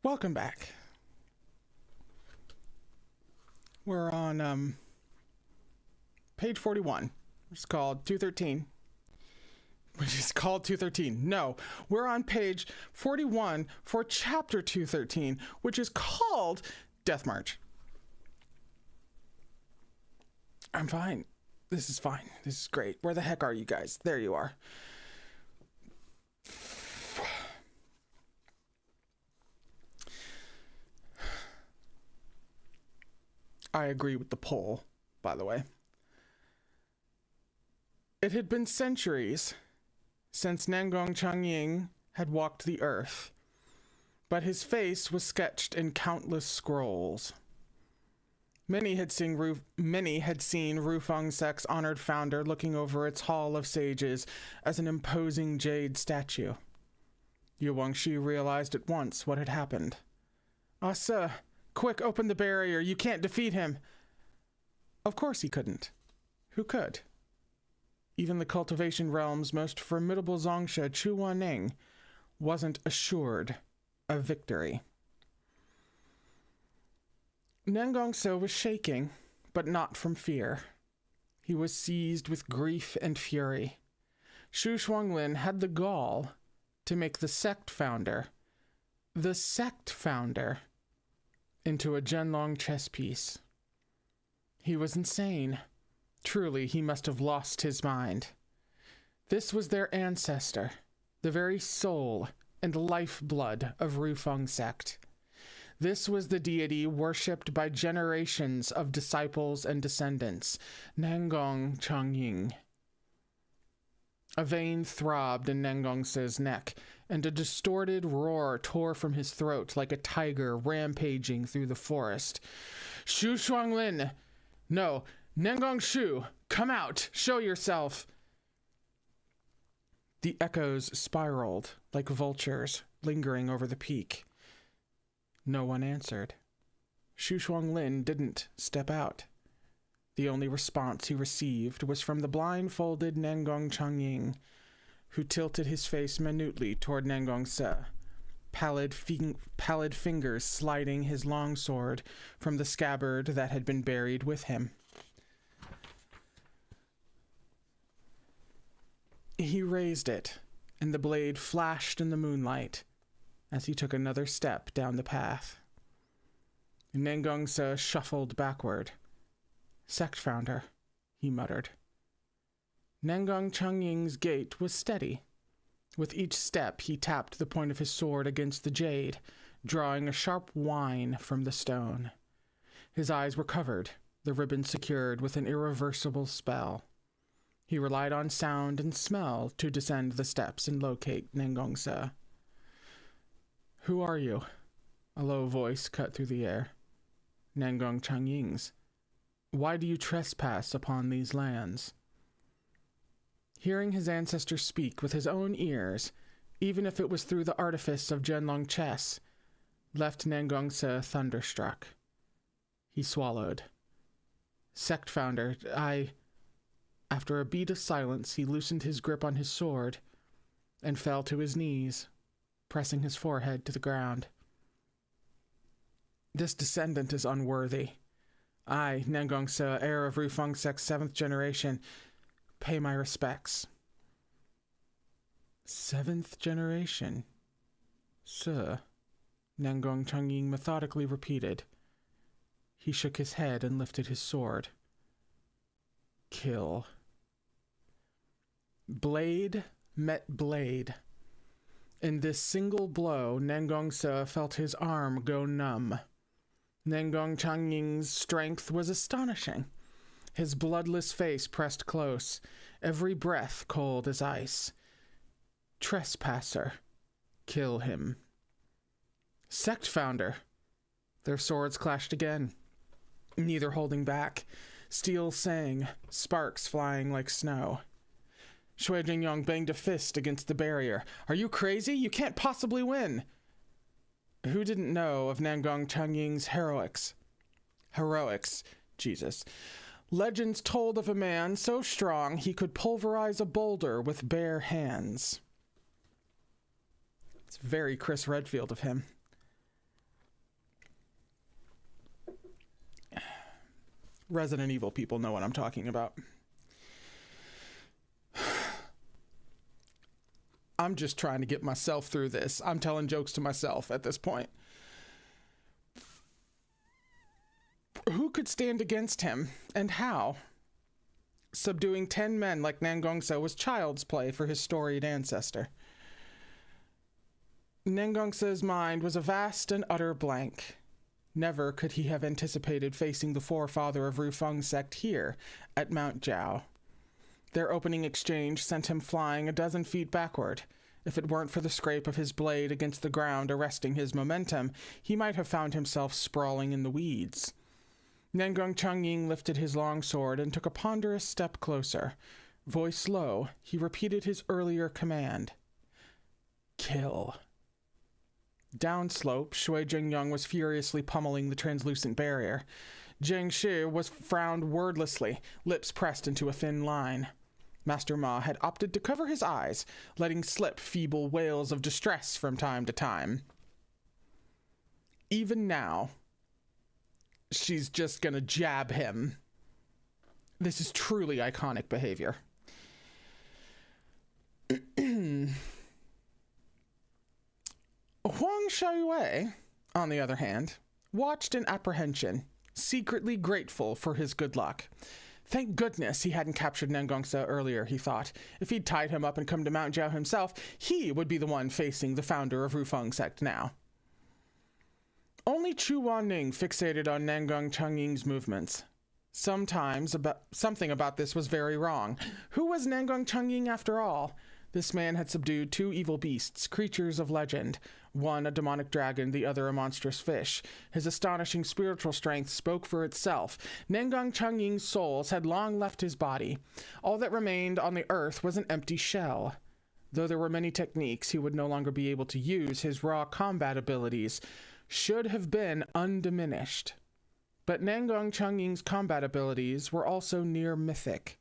Welcome back. We're on page 41. It's called 213. Which is called 213. No, we're on page 41 for chapter 213, which is called Death March. I'm fine. This is fine. This is great. Where the heck are you guys? There you are. I agree with the poll, by the way. It had been centuries since Nangong Changying had walked the earth, but his face was sketched in countless scrolls. Many had seen Rufeng Sek's honored founder looking over its hall of sages as an imposing jade statue. Yu Wangshi realized at once what had happened. "Ah, sir, quick, open the barrier. You can't defeat him." Of course he couldn't. Who could? Even the cultivation realm's most formidable Zongsha, Chu Wanning, wasn't assured of victory. Nangong Se was shaking, but not from fear. He was seized with grief and fury. Shu Shuanglin had the gall to make the sect founder, into a Zhenlong chess piece. He was insane. Truly, he must have lost his mind. This was their ancestor, the very soul and lifeblood of Rufeng sect. This was the deity worshipped by generations of disciples and descendants, Nangong Changying. A vein throbbed in Nangong Se's neck, and a distorted roar tore from his throat like a tiger rampaging through the forest. "Shu Shuanglin! No, Nangong Shu! Come out! Show yourself!" The echoes spiraled like vultures lingering over the peak. No one answered. Shu Shuanglin didn't step out. The only response he received was from the blindfolded Nangong Changying, who tilted his face minutely toward Nangong Se, pallid fingers sliding his long sword from the scabbard that had been buried with him. He raised it, and the blade flashed in the moonlight as he took another step down the path. Nangong Se shuffled backward. "Sect founder," he muttered. Nangong Changying's gait was steady. With each step, he tapped the point of his sword against the jade, drawing a sharp whine from the stone. His eyes were covered, the ribbon secured with an irreversible spell. He relied on sound and smell to descend the steps and locate Nangong Se. "Who are you?" A low voice cut through the air. Nangong Changying's. "Why do you trespass upon these lands?" Hearing his ancestor speak with his own ears, even if it was through the artifice of Zhenlong chess, left Nangong Se thunderstruck. He swallowed. "Sect founder, After a beat of silence, he loosened his grip on his sword and fell to his knees, pressing his forehead to the ground. "This descendant is unworthy. I, Nangong Se, heir of Rufeng Sek's 7th generation, pay my respects." "7th generation? Sir," Nangong Changying methodically repeated. He shook his head and lifted his sword. Kill. Blade met blade. In this single blow, Nangong Se felt his arm go numb. Nangong Changying's strength was astonishing. His bloodless face pressed close, every breath cold as ice. "Trespasser. Kill him." "Sect founder." Their swords clashed again, neither holding back. Steel sang, sparks flying like snow. Shui Jingyong banged a fist against the barrier. "Are you crazy? You can't possibly win." Who didn't know of Nangong Changying's heroics? Jesus. Legends told of a man so strong he could pulverize a boulder with bare hands. It's very Chris Redfield of him. Resident Evil people know what I'm talking about. I'm just trying to get myself through this. I'm telling jokes to myself at this point. Who could stand against him, and how? Subduing 10 men like Nangongsa was child's play for his storied ancestor. Nangongsa's mind was a vast and utter blank. Never could he have anticipated facing the forefather of Rufeng sect here, at Mount Jiao. Their opening exchange sent him flying a dozen feet backward. If it weren't for the scrape of his blade against the ground arresting his momentum, he might have found himself sprawling in the weeds. Nangong Changying lifted his long sword and took a ponderous step closer. Voice low, he repeated his earlier command. Kill. Downslope, Shui Jingyang was furiously pummeling the translucent barrier. Jiang Shi was frowned wordlessly, lips pressed into a thin line. Master Ma had opted to cover his eyes, letting slip feeble wails of distress from time to time. Even now, she's just gonna jab him. This is truly iconic behavior. Huang Xiaoyue, on the other hand, watched in apprehension, secretly grateful for his good luck. Thank goodness he hadn't captured Nangongsa earlier, he thought. If he'd tied him up and come to Mount Jiao himself, he would be the one facing the founder of Rufeng sect now. Only Chu Wanning fixated on Nangong Changying's movements. Something about this was very wrong. Who was Nangong Changying after all? This man had subdued two evil beasts, creatures of legend. One a demonic dragon, the other a monstrous fish. His astonishing spiritual strength spoke for itself. Nangong Changying's souls had long left his body. All that remained on the earth was an empty shell. Though there were many techniques he would no longer be able to use, his raw combat abilities should have been undiminished. But Nangong Changying's combat abilities were also near mythic.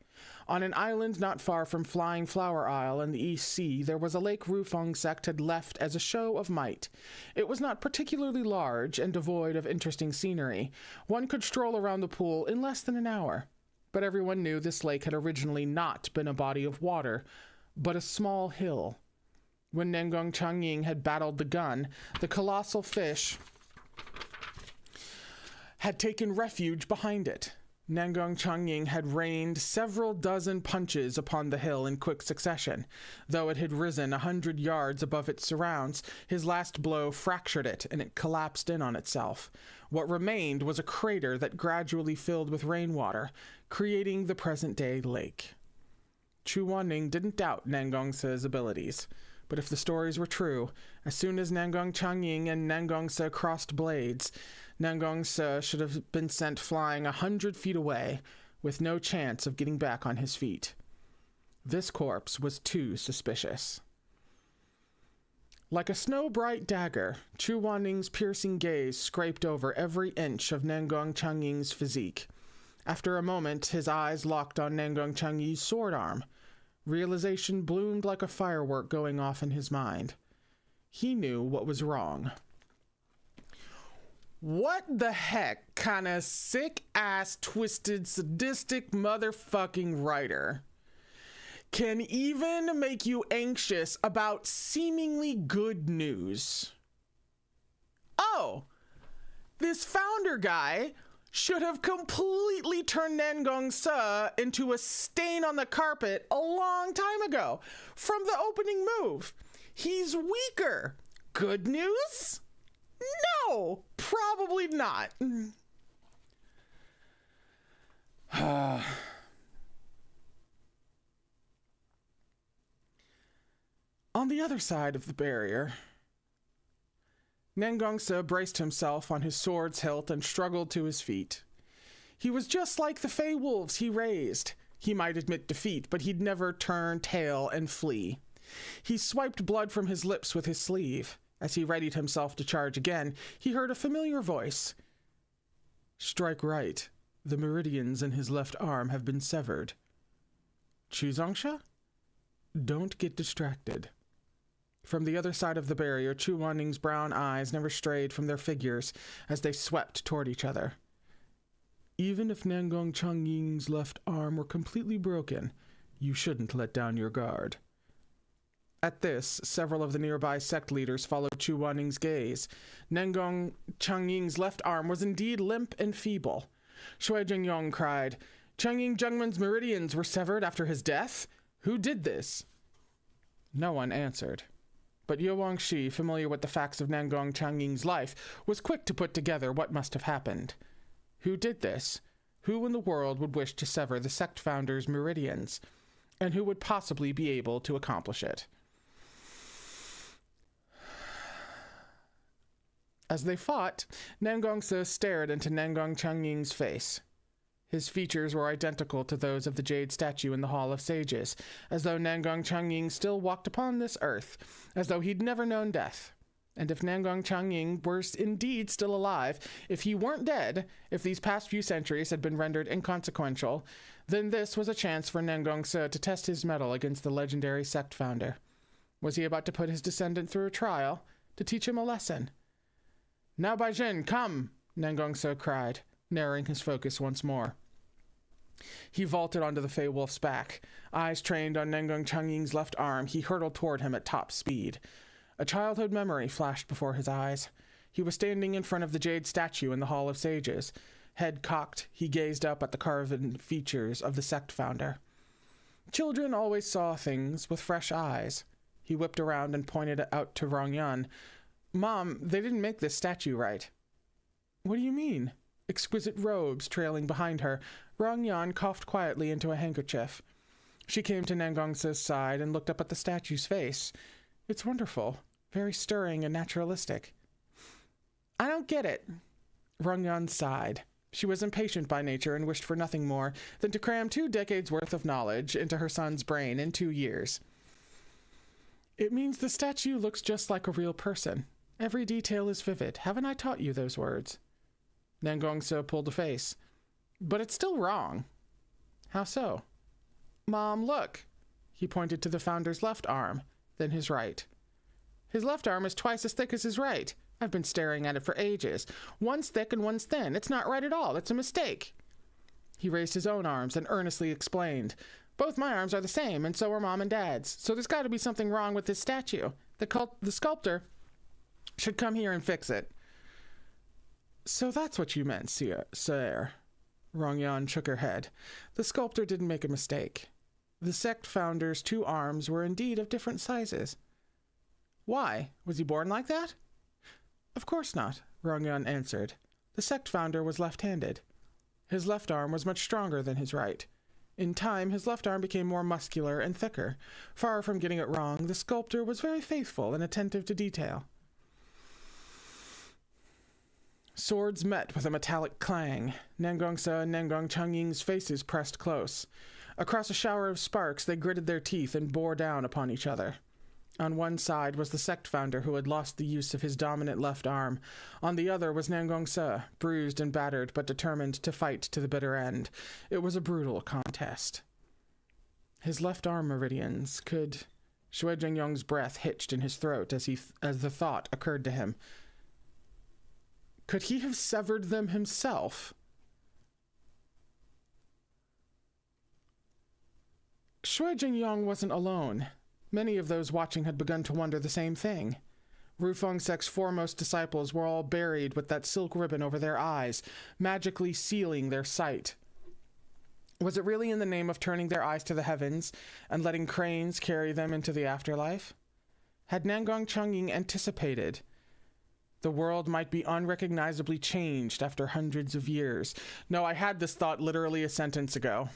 On an island not far from Flying Flower Isle in the East Sea, there was a lake Rufeng sect had left as a show of might. It was not particularly large and devoid of interesting scenery. One could stroll around the pool in less than an hour. But everyone knew this lake had originally not been a body of water, but a small hill. When Nangong Changying had battled the gun, the colossal fish had taken refuge behind it. Nangong Changying had rained several dozen punches upon the hill in quick succession. Though it had risen 100 yards above its surrounds, his last blow fractured it, and it collapsed in on itself. What remained was a crater that gradually filled with rainwater, creating the present-day lake. Chu Wanning didn't doubt Nangongsa's abilities. But if the stories were true, as soon as Nangong Changying and Nangongsa crossed blades, Nangongsa should have been sent flying 100 feet away, with no chance of getting back on his feet. This corpse was too suspicious. Like a snow-bright dagger, Chu Wanning's piercing gaze scraped over every inch of Nangong Changying's physique. After a moment, his eyes locked on Nangong Changying's sword arm. Realization bloomed like a firework going off in his mind. He knew what was wrong. What the heck kind of sick-ass, twisted, sadistic motherfucking writer can even make you anxious about seemingly good news? Oh, this founder guy should have completely turned Nangongsa into a stain on the carpet a long time ago from the opening move. He's weaker. Good news? No, probably not. On the other side of the barrier, Nangongsa braced himself on his sword's hilt and struggled to his feet. He was just like the fey wolves he raised. He might admit defeat, but he'd never turn tail and flee. He swiped blood from his lips with his sleeve. As he readied himself to charge again, he heard a familiar voice. Strike right. The meridians in his left arm have been severed. Chuzongsha? Don't get distracted. From the other side of the barrier, Chu Wanning's brown eyes never strayed from their figures as they swept toward each other. Even if Nangong Changying's left arm were completely broken, you shouldn't let down your guard. At this, several of the nearby sect leaders followed Chu Waning's gaze. Nangong Changying's left arm was indeed limp and feeble. Shui Jingyong cried, "Changying Zhengmen's meridians were severed after his death? Who did this?" No one answered. But Yo Wangshi, familiar with the facts of Nangong Changying's life, was quick to put together what must have happened. Who did this? Who in the world would wish to sever the sect founder's meridians? And who would possibly be able to accomplish it? As they fought, Nangong Se stared into Nangong Changying's face. His features were identical to those of the jade statue in the Hall of Sages, as though Nangong Changying still walked upon this earth, as though he'd never known death. And if Nangong Changying were indeed still alive, if he weren't dead, if these past few centuries had been rendered inconsequential, then this was a chance for Nangong Se to test his mettle against the legendary sect founder. Was he about to put his descendant through a trial, to teach him a lesson? "Now, Baijin, come!" Nangong Se cried, narrowing his focus once more. He vaulted onto the Fey Wolf's back. Eyes trained on Nangong Changying's left arm, he hurtled toward him at top speed. A childhood memory flashed before his eyes. He was standing in front of the jade statue in the Hall of Sages. Head cocked, he gazed up at the carven features of the sect founder. Children always saw things with fresh eyes. He whipped around and pointed out to Rongyan. "Mom, they didn't make this statue right." "What do you mean?" Exquisite robes trailing behind her, Rongyan coughed quietly into a handkerchief. She came to Nangong Se's side and looked up at the statue's face. "It's wonderful, very stirring and naturalistic." "I don't get it." Rongyan sighed. She was impatient by nature and wished for nothing more than to cram 2 decades worth of knowledge into her son's brain in 2 years. "It means the statue looks just like a real person. Every detail is vivid. Haven't I taught you those words?" Nangong Se pulled a face. "But it's still wrong." "How so?" "Mom, look." He pointed to the founder's left arm, then his right. "His left arm is twice as thick as his right. I've been staring at it for ages. One's thick and one's thin. It's not right at all. It's a mistake." He raised his own arms and earnestly explained. "Both my arms are the same, and so are Mom and Dad's. So there's got to be something wrong with this statue. The sculptor should come here and fix it." "So that's what you meant, sir." Rongyan shook her head. "The sculptor didn't make a mistake. The sect founder's 2 arms were indeed of different sizes." "Why? Was he born like that?" "Of course not," Rongyan answered. "The sect founder was left-handed. His left arm was much stronger than his right. In time, his left arm became more muscular and thicker. Far from getting it wrong, the sculptor was very faithful and attentive to detail." Swords met with a metallic clang. Nangong Se and Nangong Changying's faces pressed close. Across a shower of sparks, they gritted their teeth and bore down upon each other. On one side was the sect founder who had lost the use of his dominant left arm. On the other was Nangong Se, bruised and battered, but determined to fight to the bitter end. It was a brutal contest. His left arm meridians could... Shui Jingyong's breath hitched in his throat as the thought occurred to him. Could he have severed them himself? Shui Jingyong wasn't alone. Many of those watching had begun to wonder the same thing. Ru Fengsek's foremost disciples were all buried with that silk ribbon over their eyes, magically sealing their sight. Was it really in the name of turning their eyes to the heavens and letting cranes carry them into the afterlife? Had Nangong Changying anticipated the world might be unrecognizably changed after hundreds of years? No, I had this thought literally a sentence ago.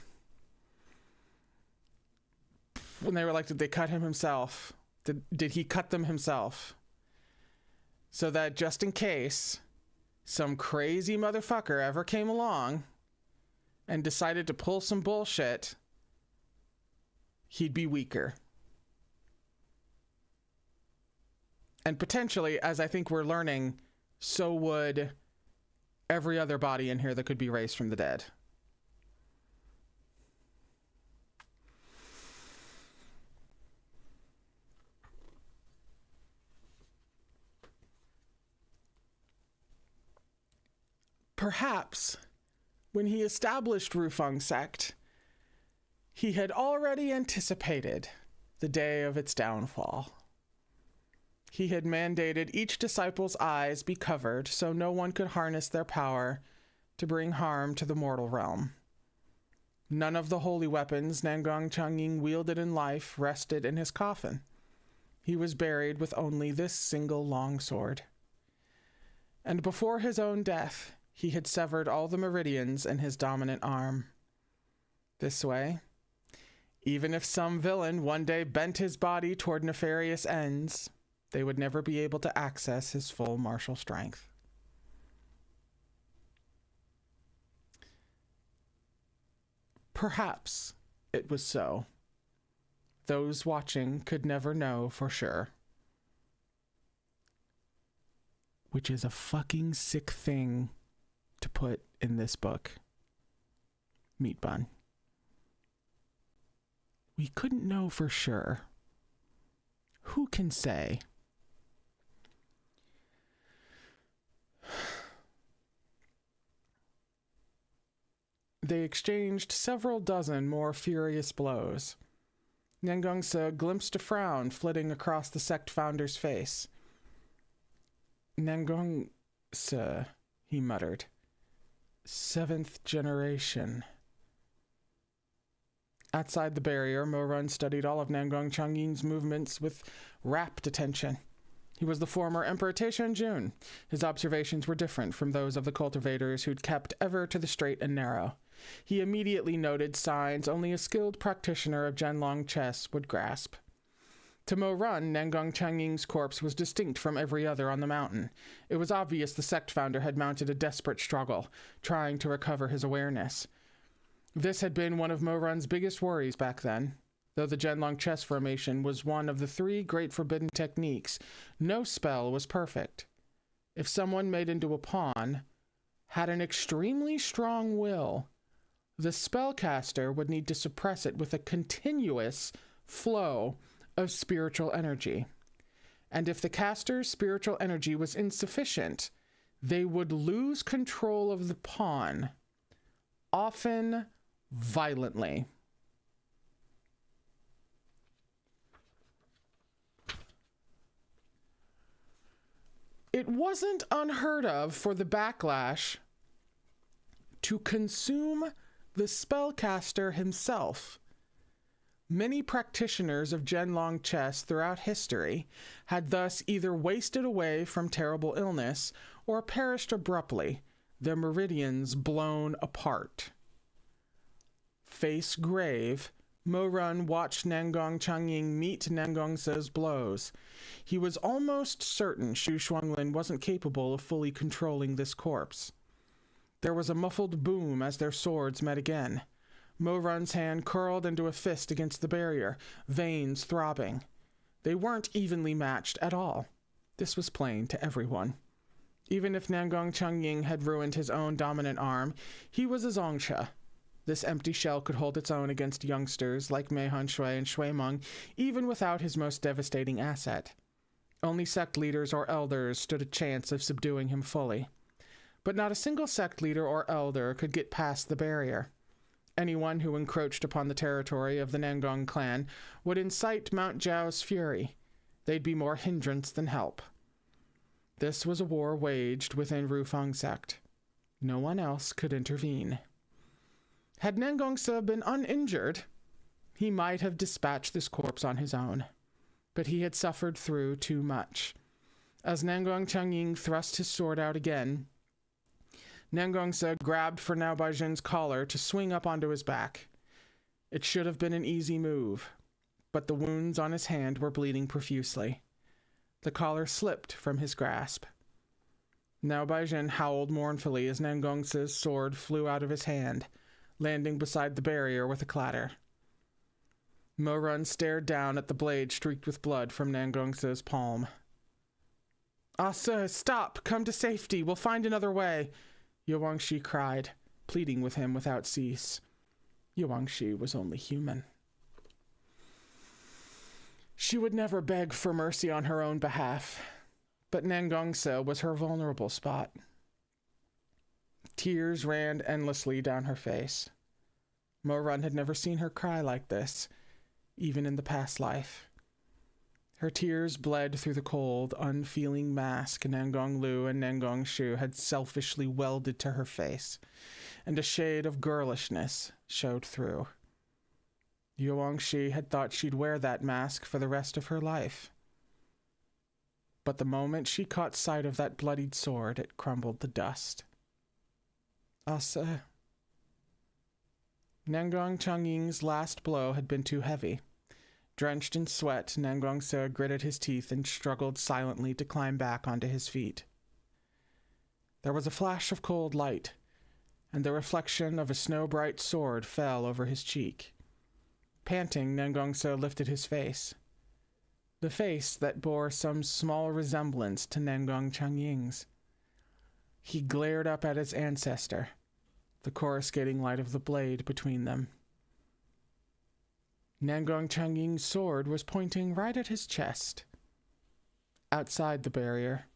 When they were like, did they cut him himself? Did he cut them himself? So that just in case some crazy motherfucker ever came along and decided to pull some bullshit, he'd be weaker. And potentially, as I think we're learning, so would every other body in here that could be raised from the dead. Perhaps When he established Rufeng sect, he had already anticipated the day of its downfall. He had mandated each disciple's eyes be covered so no one could harness their power to bring harm to the mortal realm. None of the holy weapons Nangong Changying wielded in life rested in his coffin. He was buried with only this single longsword. And before his own death, he had severed all the meridians in his dominant arm. This way, even if some villain one day bent his body toward nefarious ends, they would never be able to access his full martial strength. Perhaps it was so. Those watching could never know for sure. Which is a fucking sick thing to put in this book. Meat bun. We couldn't know for sure. Who can say? They exchanged several dozen more furious blows. Nangongsa glimpsed a frown flitting across the sect founder's face. Nangongsa, he muttered. 7th generation. Outside the barrier, Mo-Run studied all of Nangong Changying's movements with rapt attention. He was the former Emperor Taishan-jun. His observations were different from those of the cultivators who'd kept ever to the straight and narrow. He immediately noted signs only a skilled practitioner of Zhenlong chess would grasp. To Mo-Run, Nangong Changying's corpse was distinct from every other on the mountain. It was obvious the sect founder had mounted a desperate struggle, trying to recover his awareness. This had been one of Mo-Run's biggest worries back then. Though the Zhenlong chess formation was one of the 3 great forbidden techniques, no spell was perfect. If someone made into a pawn had an extremely strong will, the spellcaster would need to suppress it with a continuous flow of spiritual energy. And if the caster's spiritual energy was insufficient, they would lose control of the pawn, often violently. It wasn't unheard of for the backlash to consume the spellcaster himself. Many practitioners of Zhenlong chess throughout history had thus either wasted away from terrible illness or perished abruptly, their meridians blown apart. Face grave, Mo-Run watched Nangong Changying meet Nangongsa's blows. He was almost certain Xu Shuanglin wasn't capable of fully controlling this corpse. There was a muffled boom as their swords met again. Mo-Run's hand curled into a fist against the barrier, veins throbbing. They weren't evenly matched at all. This was plain to everyone. Even if Nangong Changying had ruined his own dominant arm, he was a Zongsha. This empty shell could hold its own against youngsters like Mei Han Shui and Shui Meng, even without his most devastating asset. Only sect leaders or elders stood a chance of subduing him fully. But not a single sect leader or elder could get past the barrier. Anyone who encroached upon the territory of the Nangong clan would incite Mount Jiao's fury. They'd be more hindrance than help. This was a war waged within Rufeng sect. No one else could intervene. Had Nangongsa been uninjured, he might have dispatched this corpse on his own. But he had suffered through too much. As Nangong Changying thrust his sword out again, Nangongsa grabbed for Now Baijin's collar to swing up onto his back. It should have been an easy move, but the wounds on his hand were bleeding profusely. The collar slipped from his grasp. Now Baijin howled mournfully as Nangongsa's sword flew out of his hand, landing beside the barrier with a clatter. Mo-Run stared down at the blade streaked with blood from Nangongsa's palm. "Ah, sir, stop! Come to safety! We'll find another way!" Yuangshi cried, pleading with him without cease. Yuangshi was only human. She would never beg for mercy on her own behalf, but Nangongsa was her vulnerable spot. Tears ran endlessly down her face. Mo-Run had never seen her cry like this, even in the past life. Her tears bled through the cold, unfeeling mask Nangong Lu and Nangong Shu had selfishly welded to her face, and a shade of girlishness showed through. Yuang Shi had thought she'd wear that mask for the rest of her life. But the moment she caught sight of that bloodied sword, it crumbled to dust. Asa. Nangong Changying's last blow had been too heavy. Drenched in sweat, Nangong Se gritted his teeth and struggled silently to climb back onto his feet. There was a flash of cold light, and the reflection of a snow-bright sword fell over his cheek. Panting, Nangong Se lifted his face. The face that bore some small resemblance to Nangong Changying's. He glared up at his ancestor, the coruscating light of the blade between them. Nangong Changying's sword was pointing right at his chest. Outside the barrier,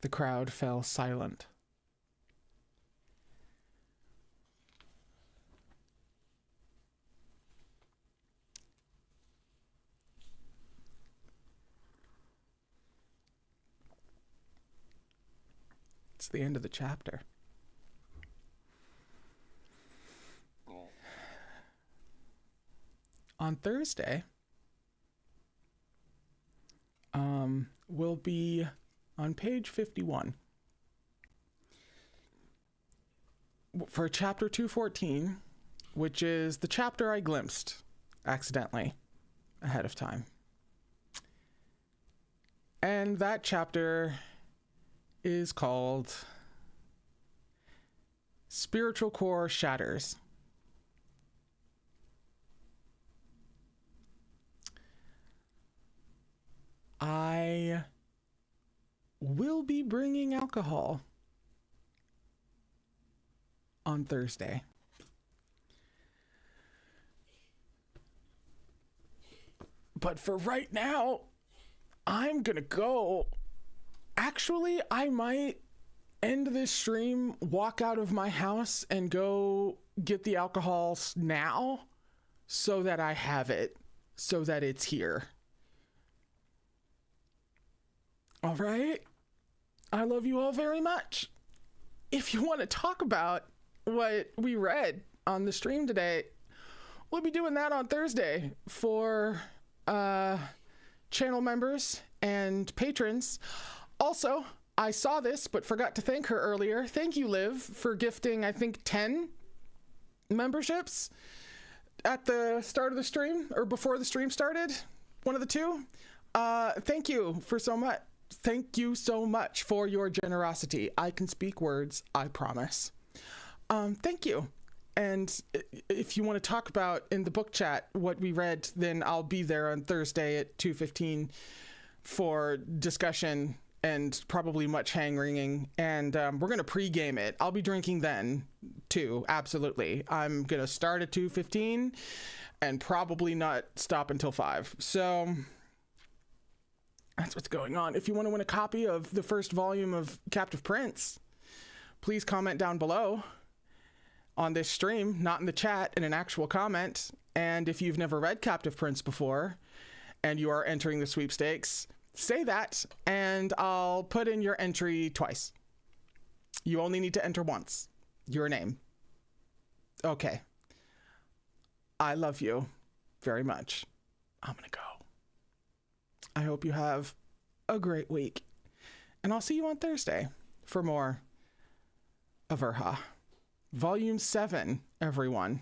the crowd fell silent. It's the end of the chapter. On Thursday, we'll be on page 51 for chapter 214, which is the chapter I glimpsed accidentally ahead of time. And that chapter is called Spiritual Core Shatters. I will be bringing alcohol on Thursday. But for right now, I'm gonna go. Actually, I might end this stream, walk out of my house, and go get the alcohol now so that I have it, so that it's here. All right. I love you all very much. If you want to talk about what we read on the stream today, we'll be doing that on Thursday for channel members and patrons. Also, I saw this but forgot to thank her earlier. Thank you, Liv, for gifting, I think, 10 memberships at the start of the stream or before the stream started. One of the two. Thank you for so much. Thank you so much for your generosity. I can speak words, I promise. Thank you. And if you want to talk about in the book chat what we read, then I'll be there on Thursday at 2:15 for discussion and probably much hand-wringing. And we're going to pregame it. I'll be drinking then, too. Absolutely. I'm going to start at 2:15 and probably not stop until 5. So that's what's going on. If you want to win a copy of the first volume of Captive Prince, please comment down below on this stream, not in the chat, in an actual comment. And if you've never read Captive Prince before and you are entering the sweepstakes, say that and I'll put in your entry twice. You only need to enter once. Your name. Okay. I love you very much. I'm gonna go. I hope you have a great week. And I'll see you on Thursday for more of Erha. Volume 7, everyone.